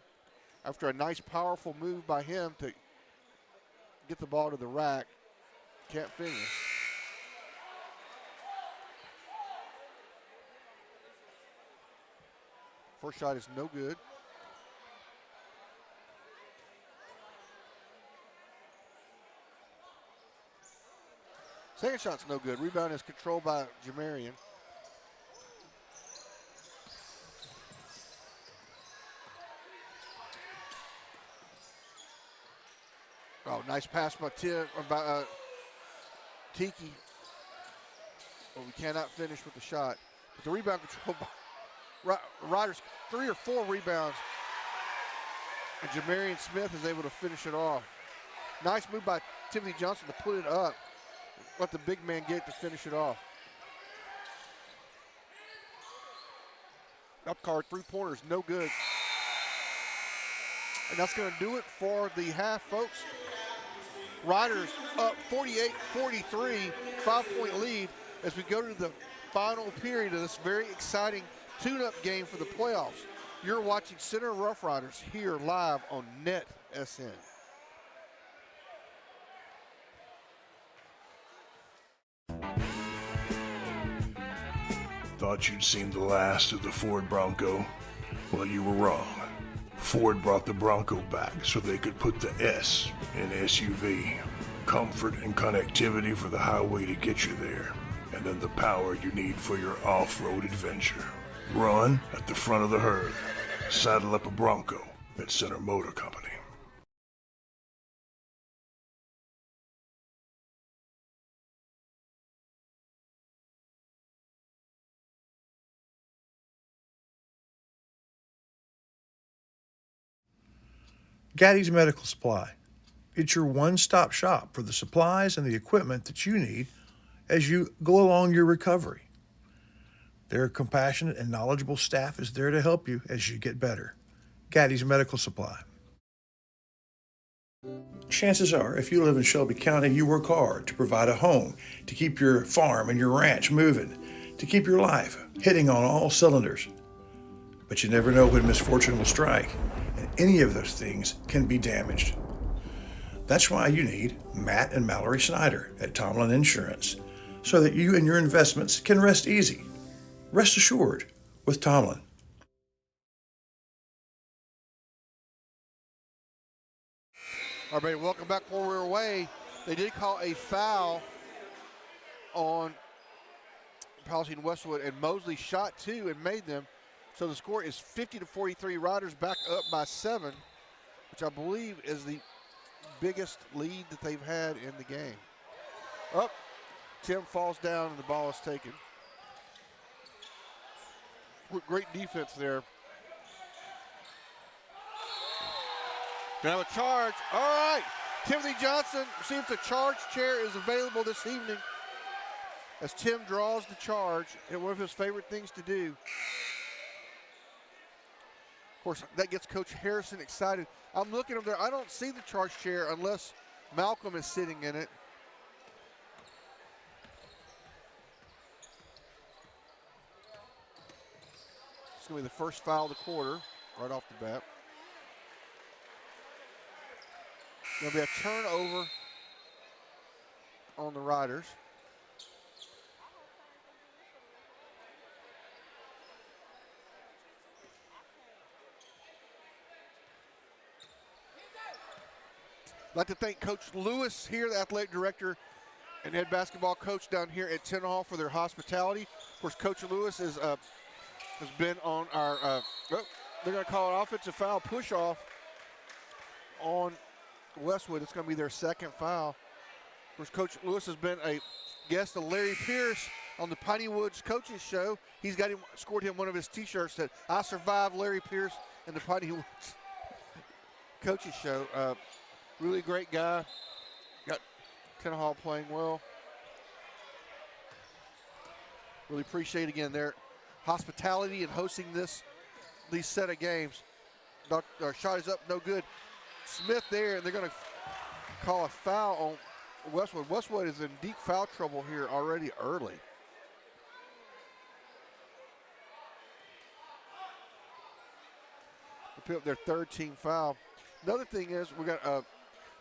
after a nice, powerful move by him to get the ball to the rack. Can't finish. First shot is no good. Second shot's no good. Rebound is controlled by Jamarian. Oh, nice pass by Tiki. But we cannot finish with the shot. But the rebound controlled by Riders, 3 or 4 rebounds. And Jamarian Smith is able to finish it off. Nice move by Timothy Johnson to put it up. Let the big man get it to finish it off. Up card, 3-pointers, no good. And that's going to do it for the half, folks. Riders up 48-43, 5-point lead as we go to the final period of this very exciting tune-up game for the playoffs. You're watching Center Rough Riders here live on NetSN. Thought you'd seen the last of the Ford Bronco? Well, you were wrong. Ford brought the Bronco back so they could put the S in SUV. Comfort and connectivity for the highway to get you there, and then the power you need for your off-road adventure. Run at the front of the herd. Saddle up a Bronco at Center Motor Company. Gaddy's Medical Supply. It's your one-stop shop for the supplies and the equipment that you need as you go along your recovery. Their compassionate and knowledgeable staff is there to help you as you get better. Gaddy's Medical Supply. Chances are, if you live in Shelby County, you work hard to provide a home, to keep your farm and your ranch moving, to keep your life hitting on all cylinders. But you never know when misfortune will strike, and any of those things can be damaged. That's why you need Matt and Mallory Snyder at Tomlin Insurance, so that you and your investments can rest easy. Rest assured with Tomlin. All right, welcome back while we're away. They did call a foul on Palestine Westwood, and Mosley shot 2 and made them. So the score is 50-43. Riders back up by 7, which I believe is the biggest lead that they've had in the game. Up, Tim falls down and the ball is taken. Great defense there. Gonna have a charge. All right, Timothy Johnson, see if the charge chair is available this evening as Tim draws the charge, and one of his favorite things to do. Of course, that gets Coach Harrison excited. I'm looking over there. I don't see the charge chair unless Malcolm is sitting in it. It's going to be the first foul of the quarter right off the bat. There'll be a turnover on the Riders. I'd like to thank Coach Lewis here, the athletic director and head basketball coach down here at Ten Hall for their hospitality. Of course, Coach Lewis has been on our, they're going to call an offensive foul push-off on Westwood. It's going to be their second foul. Of course, Coach Lewis has been a guest of Larry Pierce on the Piney Woods Coaches Show. He's got him, scored him one of his T-shirts that I survived Larry Pierce and the Piney Woods Coaches Show. Really great guy. Got Ten Hall playing well. Really appreciate, again, their hospitality and hosting these set of games. Shot is up, no good. Smith there, and they're going to call a foul on Westwood. Westwood is in deep foul trouble here already early. They pick up their third team foul. Another thing is we got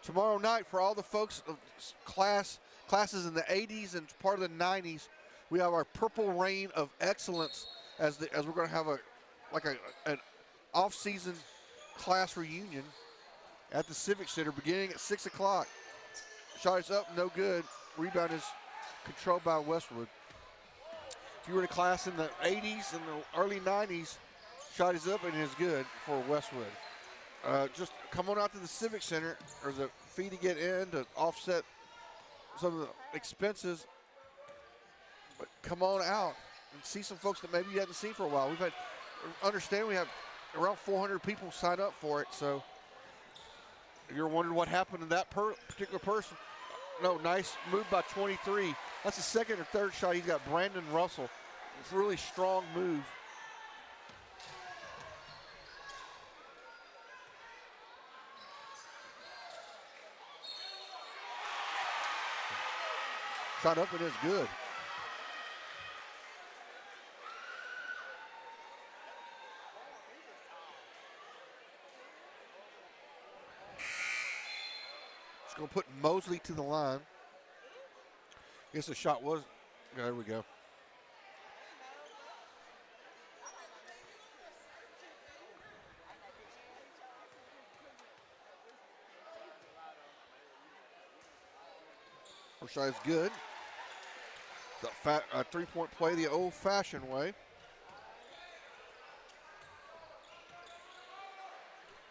tomorrow night for all the folks of classes in the 80s and part of the 90s, we have our Purple Rain of Excellence as we're going to have an off-season class reunion at the Civic Center beginning at 6 o'clock. Shot is up, no good. Rebound is controlled by Westwood. If you were in a class in the 80s and the early 90s, shot is up and is good for Westwood. Just come on out to the Civic Center. There's a fee to get in to offset some of the expenses. But come on out and see some folks that maybe you hadn't seen for a while. We have around 400 people sign up for it. So if you're wondering what happened to that particular person, no, nice move by 23. That's the second or third shot. He's got Brandon Russell. It's a really strong move. Shot up and is good. Just going to put Mosley to the line. I guess the shot was, there we go. First shot is good. The three-point play the old-fashioned way.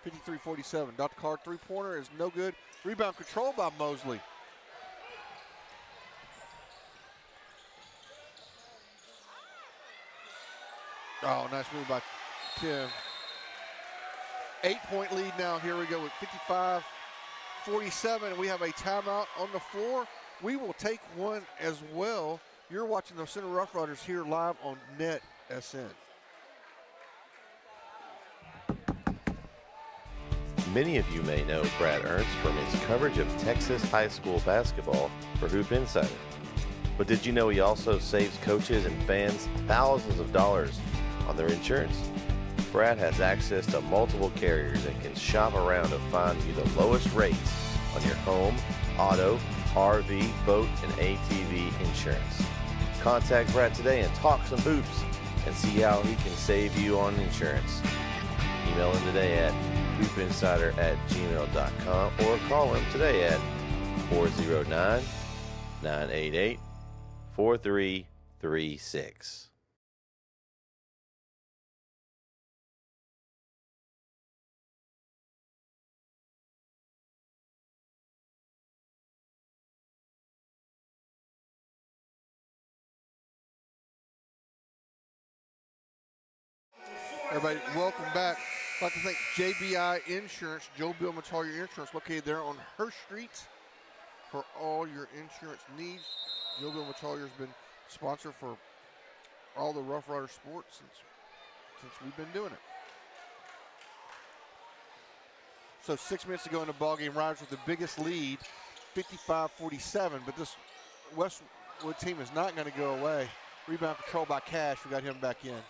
53-47. Dr. Carr three-pointer is no good. Rebound controlled by Mosley. Oh, nice move by Tim. 8-point lead now. Here we go with 55-47. And we have a timeout on the floor. We will take one as well. You're watching the Center Rough Riders here live on Net SN. Many of you may know Brad Ernst from his coverage of Texas high school basketball for Hoop Insider. But did you know he also saves coaches and fans thousands of dollars on their insurance? Brad has access to multiple carriers and can shop around to find you the lowest rates on your home, auto, RV, boat, and ATV insurance. Contact Brad today and talk some hoops and see how he can save you on insurance. Email him today at hoopinsider@gmail.com or call him today at 409-988-4336. Everybody, welcome back. I'd like to thank JBI Insurance, Joe Bill Matalier Insurance, located there on Hurst Street for all your insurance needs. Joe Bill Matalier has been sponsor for all the Rough Rider sports since we've been doing it. So 6 minutes to go in the ballgame. Riders with the biggest lead, 55-47, but this Westwood team is not going to go away. Rebound control by Cash. We got him back in.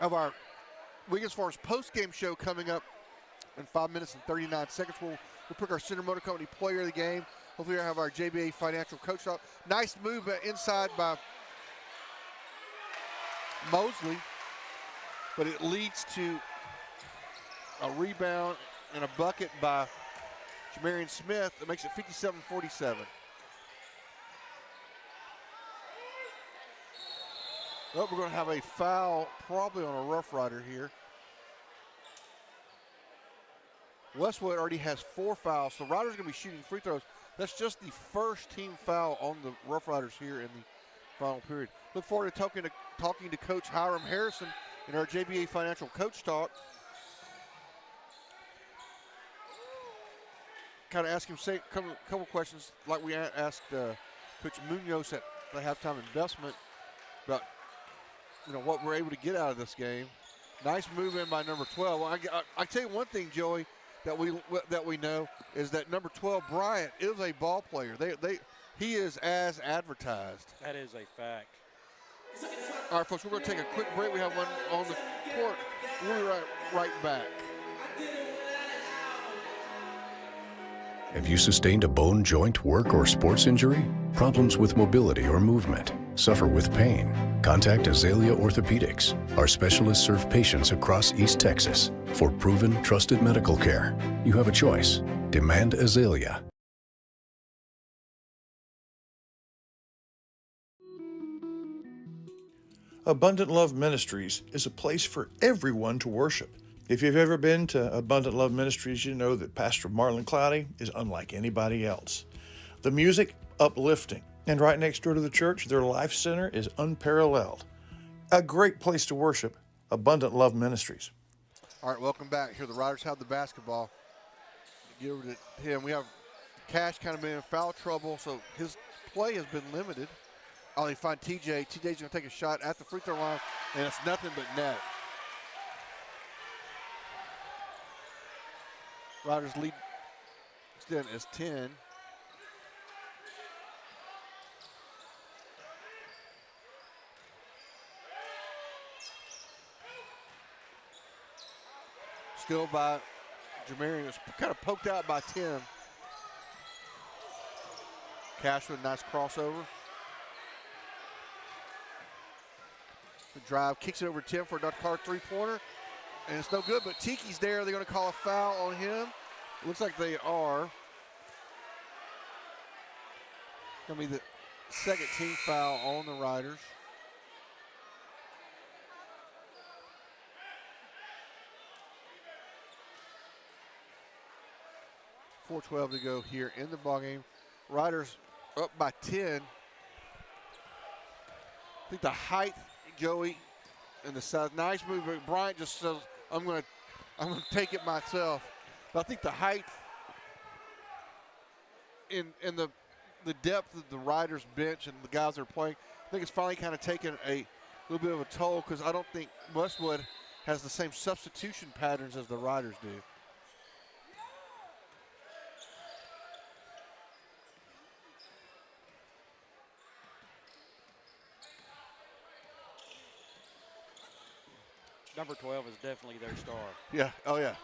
Of our Wiggins Farms post-game show coming up in 5 minutes and 39 seconds. We'll pick our Center Motor Company player of the game. Hopefully we'll have our JBA financial coach up. Nice move inside by Mosley, but it leads to a rebound and a bucket by Jamarian Smith that makes it 57-47. Well, we're going to have a foul probably on a Rough Rider here. Westwood already has 4 fouls, so Riders are going to be shooting free throws. That's just the first team foul on the Rough Riders here in the final period. Look forward to talking to Coach Hiram Harrison in our JBA Financial Coach Talk. Kind of ask him a couple questions like we asked Coach Munoz at the halftime investment about what we're able to get out of this game. Nice move in by number 12. I tell you one thing, Joey, that we know is that number 12 Bryant is a ball player. He is as advertised. That is a fact. All right, folks, we're going to take a quick break. We have one on the court. We'll be right back. Have you sustained a bone, joint, work, or sports injury? Problems with mobility or movement? Suffer with pain? Contact Azalea Orthopedics. Our specialists serve patients across East Texas. For proven, trusted medical care, you have a choice. Demand Azalea. Abundant Love Ministries is a place for everyone to worship. If you've ever been to Abundant Love Ministries, you know that Pastor Marlon Cloudy is unlike anybody else. The music, uplifting. And right next door to the church, their life center is unparalleled. A great place to worship, Abundant Love Ministries. All right, welcome back. Here the Riders have the basketball. Get over to him. We have Cash kind of been in foul trouble, so his play has been limited. Oh, they find TJ. TJ's going to take a shot at the free throw line, and it's nothing but net. Riders lead extend is 10. Still by Jamarian, was kind of poked out by Tim. Cash with a nice crossover. The drive kicks it over to Tim for a Dr. Carr three-pointer. And it's no good, but Tiki's there. They're going to call a foul on him. Looks like they are. Going to be the second team foul on the Riders. .4:12 to go here in the ballgame. Riders up by 10. I think the height, Joey, and the size, nice move. But Bryant just says, I'm gonna take it myself. But I think the height in the depth of the Riders bench and the guys that are playing, I think it's finally kind of taken a little bit of a toll, because I don't think Westwood has the same substitution patterns as the Riders do. Number 12 is definitely their star. Yeah, oh yeah.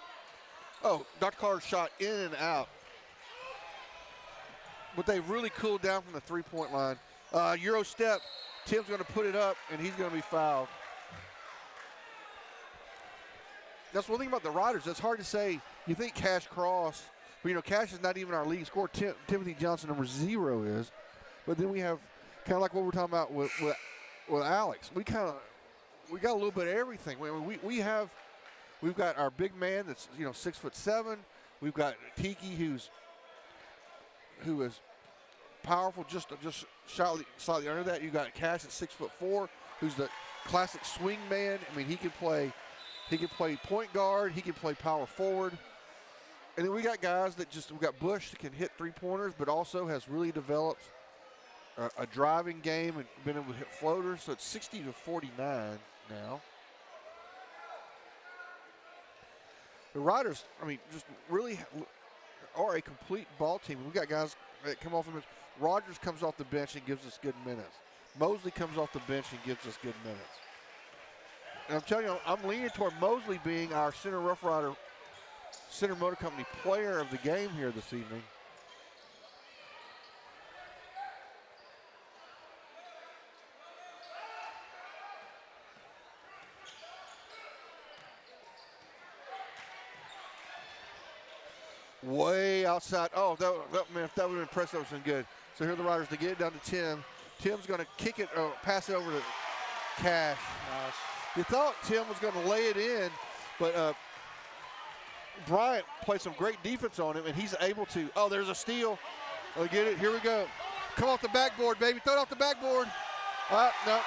Oh, Dr. Carr's shot in and out. But they've really cooled down from the three-point line. Euro step, Tim's going to put it up, and he's going to be fouled. That's one thing about the Riders. It's hard to say. You think Cash Cross, but you know, Cash is not even our leading scorer. Timothy Johnson, number 0, is. But then we have kind of like what we're talking about with Alex. We got a little bit of everything. We've got our big man that's 6'7". We've got Tiki who is powerful, just slightly under that. You got Cash at 6'4", who's the classic swing man. I mean, he can play point guard. He can play power forward. And then we got guys we got Bush that can hit three-pointers, but also has really developed a driving game and been able to hit floaters. So it's 60-49 now. The Riders, I mean, just really are a complete ball team. We've got guys that come off the bench. Rogers comes off the bench and gives us good minutes. Mosley comes off the bench and gives us good minutes. And I'm telling you, I'm leaning toward Mosley being our Center Rough Rider, Center Motor Company player of the game here this evening. Way outside. Oh, man, if that would have been pressed, that would have been good. So here are the Riders to get it down to Tim. Tim's going to kick it, pass it over to Cash. Nice. You thought Tim was going to lay it in, but Bryant played some great defense on him, and he's able to. Oh, there's a steal. Oh, get it. Here we go. Come off the backboard, baby. Throw it off the backboard. No.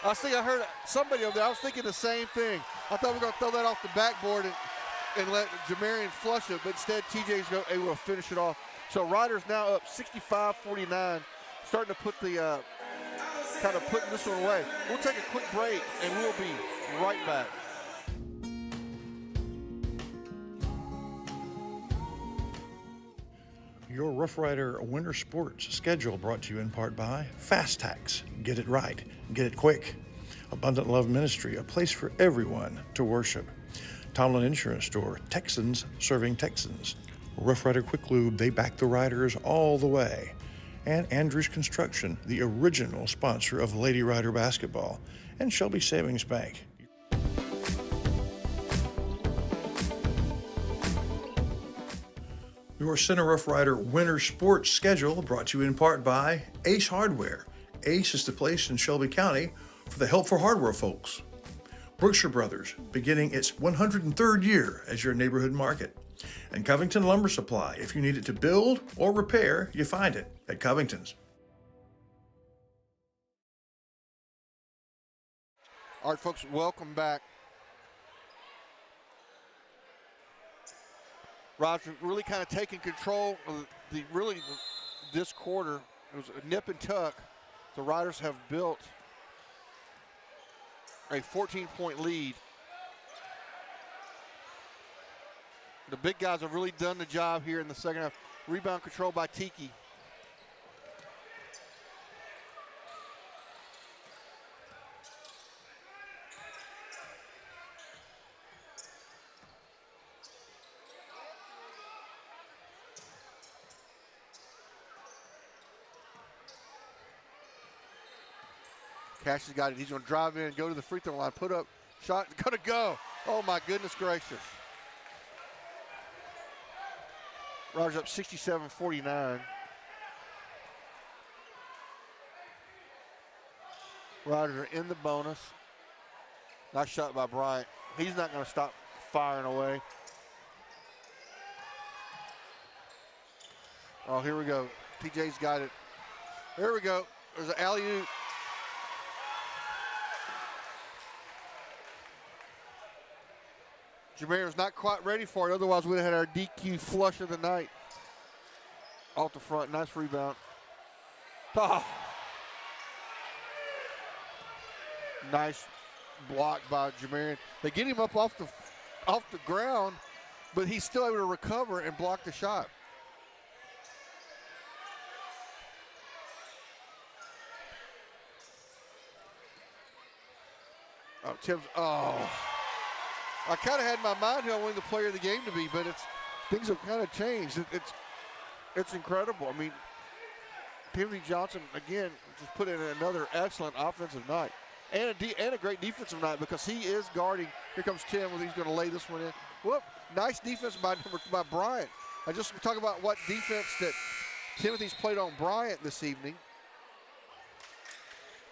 I heard somebody over there. I was thinking the same thing. I thought we were going to throw that off the backboard and let Jamarian flush it, but instead TJ's able to finish it off. So Riders now up 65-49, starting to put the kind of putting this one away. We'll take a quick break, and we'll be right back. Your Rough Rider Winter Sports schedule brought to you in part by Fast Tax. Get it right. Get it quick. Abundant Love Ministry, a place for everyone to worship. Tomlin Insurance Store, Texans serving Texans. Rough Rider Quick Lube, they back the Riders all the way. And Andrews Construction, the original sponsor of Lady Rider basketball. And Shelby Savings Bank. Your Center Rough Rider winter sports schedule brought to you in part by Ace Hardware. Ace is the place in Shelby County for the helpful hardware folks. Brookshire Brothers, beginning its 103rd year as your neighborhood market. And Covington Lumber Supply. If you need it to build or repair, you find it at Covington's. All right, folks, welcome back. Roger really kind of taking control of this quarter. It was a nip and tuck. The Riders have built a 14-point lead. The big guys have really done the job here in the second half. Rebound control by Tiki. Cash has got it. He's going to drive in, go to the free throw line, put up, shot, going to go. Oh, my goodness gracious. Rogers up 67-49. Riders are in the bonus. Nice shot by Bryant. He's not going to stop firing away. Oh, here we go. TJ's got it. Here we go. There's an alley-oop. Jameer was not quite ready for it. Otherwise, we'd have had our DQ flush of the night. Off the front. Nice rebound. Oh. Nice block by Jameer. They get him up off the ground, but he's still able to recover and block the shot. Oh, Tim's. Oh. I kind of had in my mind who I wanted the player of the game to be, but things have kind of changed. It's incredible. I mean, Timothy Johnson, again, just put in another excellent offensive night and a great defensive night because he is guarding. Here comes Tim. He's going to lay this one in. Whoop. Nice defense by Bryant. I just talk about what defense that Timothy's played on Bryant this evening.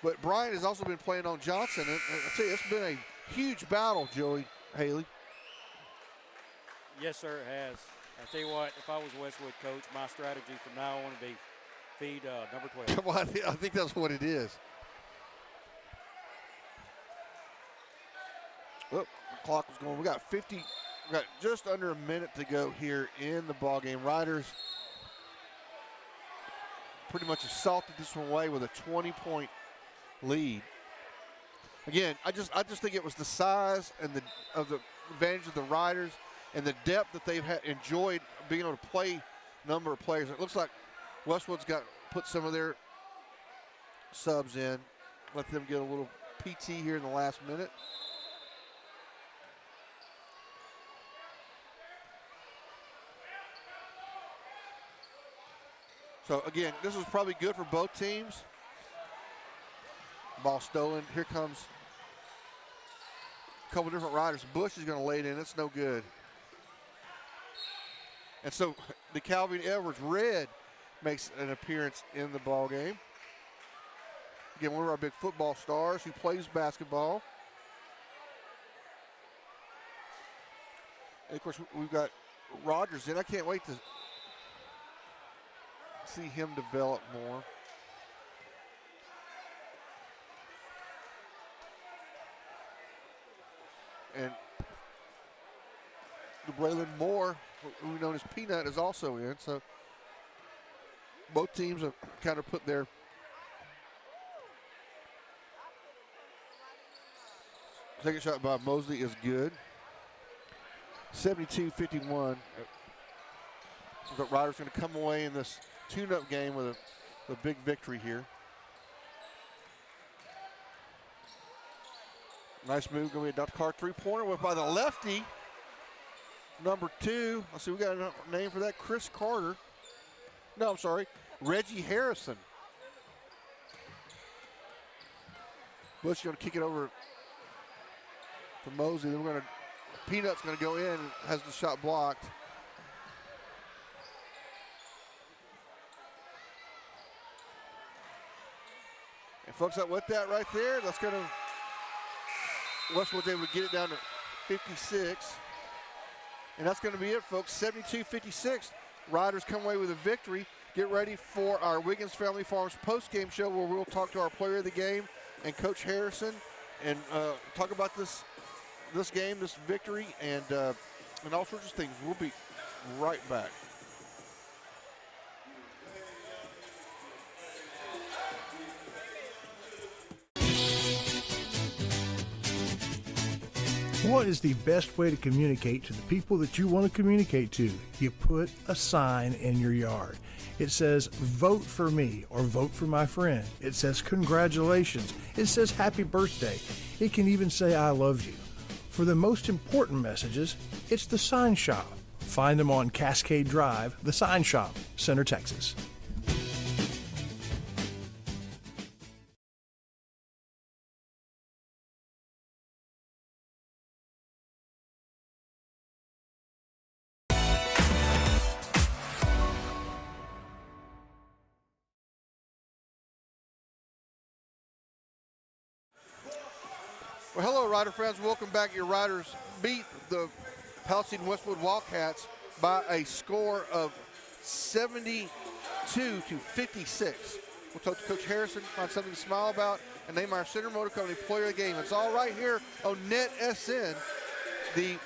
But Bryant has also been playing on Johnson. And I tell you, it's been a huge battle, Joey Haley. Yes, sir, it has. I tell you what, if I was Westwood coach, my strategy from now on would be feed number 12. Well, I think that's what it is. Oh, the clock was going. We got just under a minute to go here in the ball game. Riders pretty much assaulted this one away with a 20-point lead. Again, I just think it was the size and the advantage of the Riders and the depth that they've enjoyed being able to play a number of players. It looks like Westwood's put some of their subs in, let them get a little PT here in the last minute. So again, this was probably good for both teams. Ball stolen. Here comes a couple different Riders. Bush is going to lay it in. It's no good. And so the Calvin Edwards Red makes an appearance in the ball game. Again, one of our big football stars who plays basketball. And of course, we've got Rogers in. I can't wait to see him develop more. And Braylon Moore, who we know as Peanut, is also in. So both teams have kind of put their second shot by Mosley is good. 72-51. The Riders going to come away in this tune-up game with a big victory here. Nice move, going to be a Dr. Carr three-pointer with by the lefty. Number 2, let's see, we got a name for that, Chris Carter. No, I'm sorry, Reggie Harrison. Bush going to kick it over to Mosey. Then Peanut's going to go in and has the shot blocked. And folks, with that right there, that's going to, Westwood's able to get it down to 56. And that's going to be it, folks. 72-56. Riders come away with a victory. Get ready for our Wiggins Family Farms post-game show where we'll talk to our player of the game and Coach Harrison and talk about this game, this victory, and all sorts of things. We'll be right back. What is the best way to communicate to the people that you want to communicate to? You put a sign in your yard. It says, vote for me, or vote for my friend. It says, congratulations. It says, happy birthday. It can even say, I love you. For the most important messages, it's the Sign Shop. Find them on Cascade Drive, the Sign Shop, Center, Texas. Well, hello, Rider friends. Welcome back. Your Riders beat the Palestine Westwood Wildcats by a score of 72-56. We'll talk to Coach Harrison, find something to smile about, and name our Center Motor Company Player of the Game. It's all right here on NetSN. The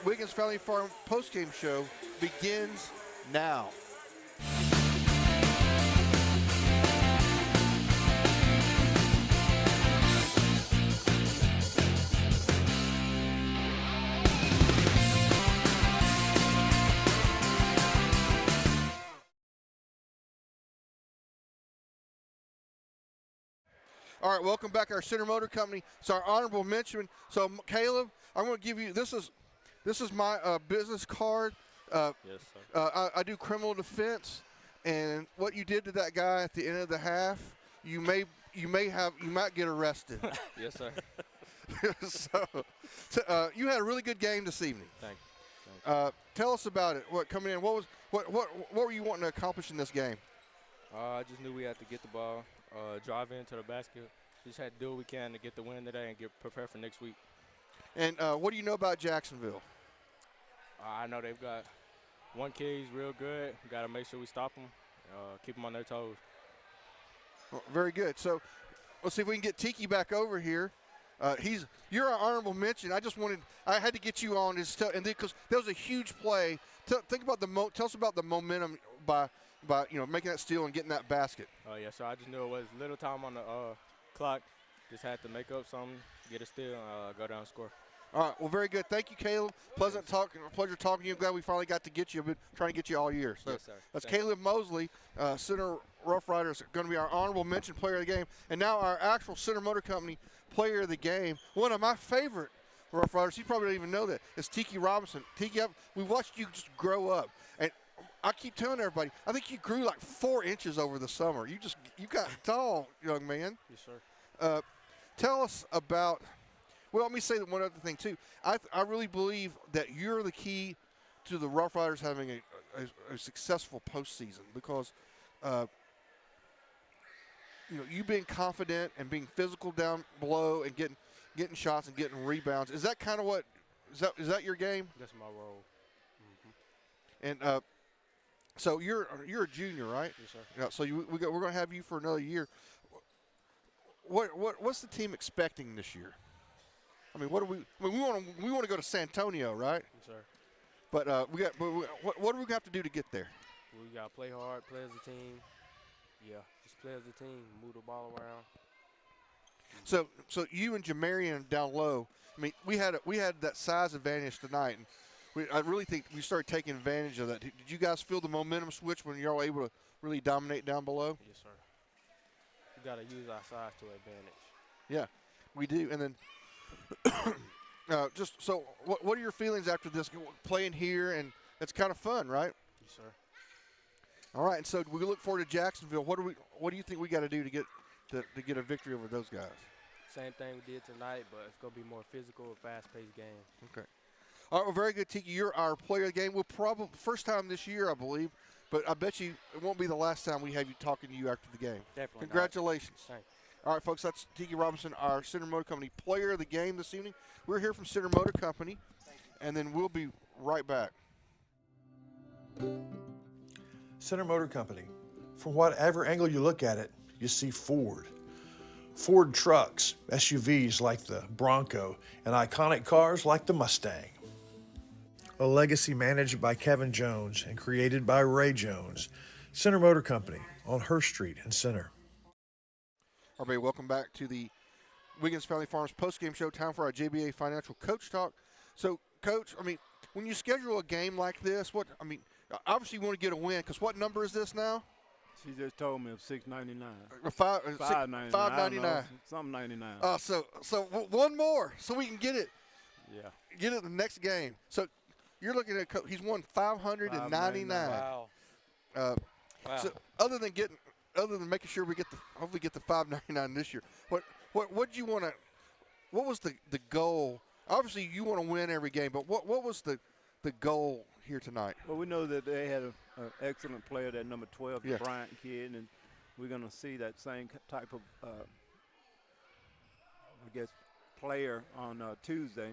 Wiggins Family Farm postgame show begins now. All right, welcome back, our Center Motor Company. It's our honorable mention. So, Caleb, I'm going to give you, this is my business card. Yes, sir. I do criminal defense, and what you did to that guy at the end of the half, you might get arrested. Yes, sir. So you had a really good game this evening. Thank you. Tell us about it. What coming in? What were you wanting to accomplish in this game? I just knew we had to get the ball, drive into the basket. Just had to do what we can to get the win today and get prepared for next week. And what do you know about Jacksonville? I know they've got one kid. He's real good. We got to make sure we stop them, keep them on their toes. Well, very good. So let's see if we can get Tiki back over here. You're our honorable mention. I had to get you on this, and because that was a huge play. Tell us about the momentum by making that steal and getting that basket. Oh yeah, so I just knew it was little time on the clock. Just had to make up something, get a steal, and go down and score. All right, well, very good. Thank you, Caleb. Pleasure talking to you. Glad we finally got to get you. I've been trying to get you all year. So yes, sir. That's Caleb Mosley, Center Rough Riders, going to be our honorable mention player of the game. And now our actual Center Motor Company player of the game, one of my favorite Rough Riders, you probably don't even know that, is Tiki Robinson. Tiki, we watched you just grow up. And I keep telling everybody, I think you grew like 4 inches over the summer. You got tall, young man. Yes, sir. Tell us about, well, let me say one other thing, too. I really believe that you're the key to the Rough Riders having a successful postseason because, you being confident and being physical down below and getting shots and getting rebounds. Is that kind of what, is that your game? That's my role. Mm-hmm. And so you're a junior, right? Yes, sir. Yeah, so we're going to have you for another year. What's the team expecting this year? I mean, we want to go to San Antonio, right? Yes, sir. But what do we have to do to get there? We got to play hard, play as a team. Yeah, just play as a team, move the ball around. So you and Jamarian down low. I mean, we had that size advantage tonight, and I really think we started taking advantage of that. Did you guys feel the momentum switch when you're all able to really dominate down below? Yes, sir. We got to use our size to advantage. Yeah, we do. And then what are your feelings after this playing here? And it's kind of fun, right? Yes, sir. All right, and so we look forward to Jacksonville. What do you think we got to do to get a victory over those guys? Same thing we did tonight, but it's going to be more physical, fast-paced game. Okay. All right, well, very good, Tiki. You're our player of the game. We'll probably first time this year, I believe, but I bet you it won't be the last time we have you talking to you after the game. Definitely. Congratulations. Thanks. All right, folks, that's Tiki Robinson, our Center Motor Company player of the game this evening. We're here from Center Motor Company, and then we'll be right back. Center Motor Company. From whatever angle you look at it, you see Ford. Ford trucks, SUVs like the Bronco, and iconic cars like the Mustang. A legacy managed by Kevin Jones and created by Ray Jones. Center Motor Company on Hurst Street in Center. Everybody, welcome back to the Wiggins Family Farms postgame show. Time for our JBA Financial Coach Talk. So, Coach, I mean, when you schedule a game like this, obviously you want to get a win, because what number is this now? She just told me it was $6.99. $5.99. $5.99. Something 99. So one more, so we can get it. Yeah. Get it the next game. So you're looking at he's won $599. Wow. Wow. So other than making sure we hopefully get the $5.99 this year, what do you want to? What was the goal? Obviously, you want to win every game, but what was the goal here tonight? Well, we know that they had an excellent player, that number 12, the Bryant kid, and we're going to see that same type of, player on Tuesday.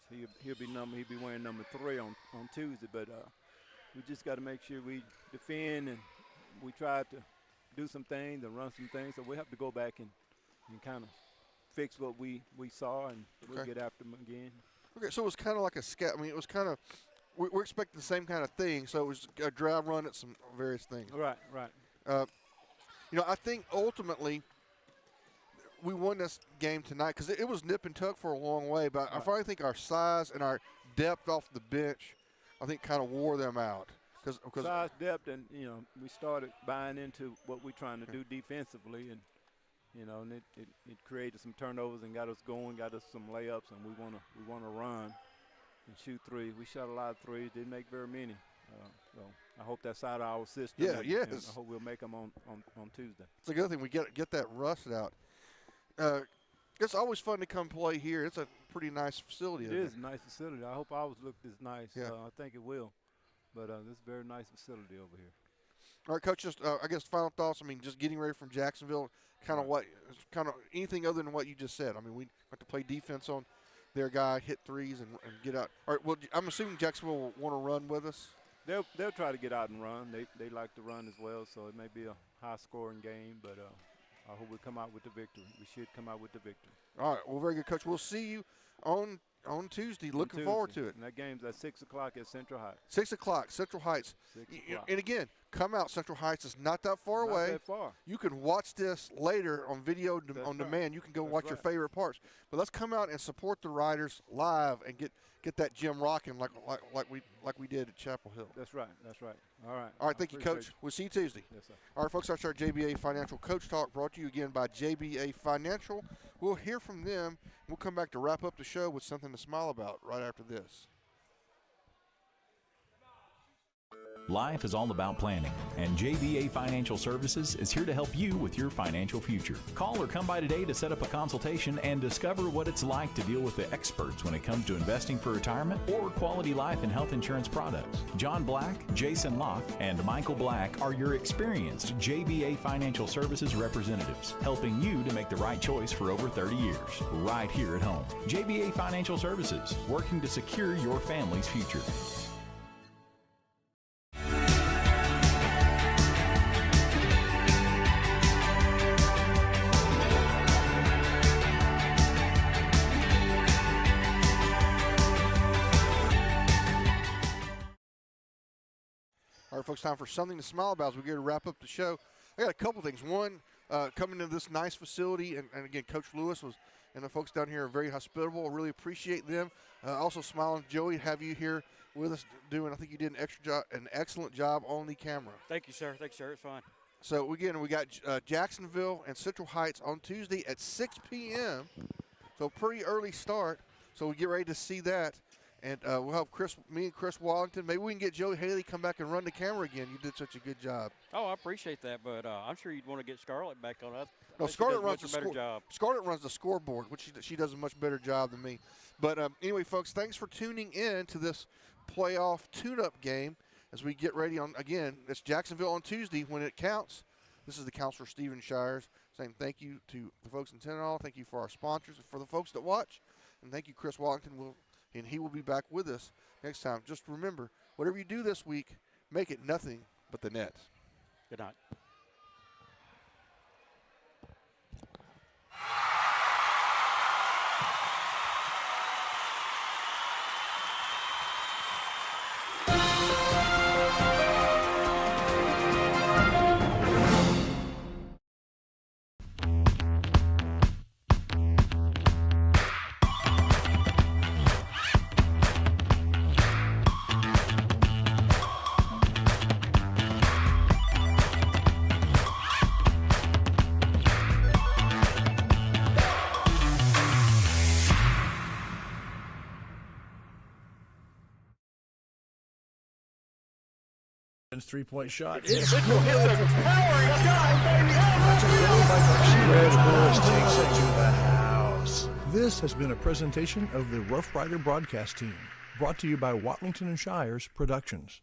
So he'll be wearing number 3 on Tuesday, but we just got to make sure we defend, and we try to do some things and run some things. So we have to go back and kind of fix what we saw, and we'll get after them again. Okay, so it was kind of like a scout. I mean, it was kind of we're expecting the same kind of thing. So it was a drive run at some various things. Right. I think ultimately we won this game tonight because it was nip and tuck for a long way. But I finally think our size and our depth off the bench, I think, kind of wore them out. Because size, depth, and we started buying into what we're trying to do defensively, and and it created some turnovers and got us going, got us some layups, and we want to run and shoot threes. We shot a lot of threes, didn't make very many. So I hope that's out of our system. Yeah, yes. And I hope we'll make them on Tuesday. It's a good thing we get that rust out. It's always fun to come play here. It's a pretty nice facility. It is a nice facility. I hope ours look this nice. Yeah. I think it will. But this is a very nice facility over here. All right, Coach, just I guess final thoughts. I mean, just getting ready from Jacksonville, kind of anything other than what you just said. I mean, we have to play defense on their guy, hit threes, and get out. All right, well, I'm assuming Jacksonville will want to run with us. They'll try to get out and run. They like to run as well, so it may be a high-scoring game, but I hope we come out with the victory. We should come out with the victory. All right, well, very good, Coach. We'll see you on Tuesday. Looking forward to it. And that game's at 6 o'clock at Central Heights. 6 o'clock, Central Heights. 6 o'clock. And again, come out. Central Heights is not that far away. Not that far. You can watch this later on video on demand. You can go watch your favorite parts. But let's come out and support the Riders live and get that gym rocking like we did at Chapel Hill. That's right. All right. All right, thank you, Coach. We'll see you Tuesday. Yes, sir. All right, folks, that's our JBA Financial Coach Talk, brought to you again by JBA Financial. We'll hear from them. We'll come back to wrap up the show with something to smile about right after this. Life is all about planning, and JBA Financial Services is here to help you with your financial future. Call or come by today to set up a consultation and discover what it's like to deal with the experts when it comes to investing for retirement or quality life and health insurance products. John Black, Jason Locke, and Michael Black are your experienced JBA Financial Services representatives, helping you to make the right choice for over 30 years, right here at home. JBA Financial Services, working to secure your family's future. All right, folks, time for something to smile about as we get to wrap up the show. I got a couple things. One, coming to this nice facility, and again, Coach Lewis and the folks down here are very hospitable. I really appreciate them. Also, smiling, Joey, to have you here with us doing. I think you did an excellent job on the camera. Thank you, sir. It's fine. So again, we got Jacksonville and Central Heights on Tuesday at 6 p.m. So pretty early start. So we get ready to see that. And we'll have me and Chris Wallington. Maybe we can get Joey Haley come back and run the camera again. You did such a good job. Oh, I appreciate that, but I'm sure you'd want to get Scarlett back on. No, Scarlett runs a better job. Scarlett runs the scoreboard, which she does a much better job than me. But anyway, folks, thanks for tuning in to this playoff tune-up game as we get ready on, again, it's Jacksonville on Tuesday when it counts. This is the Counselor Stephen Shires saying thank you to the folks in Tenedoll. Thank you for our sponsors, for the folks that watch, and thank you, Chris Wallington. And he will be back with us next time. Just remember, whatever you do this week, make it nothing but the net. Good night. Three-point shot. It's good. Powering shot, baby. Red Bulls takes it to the house. This has been a presentation of the Rough Rider broadcast team, brought to you by Watlington and Shires Productions.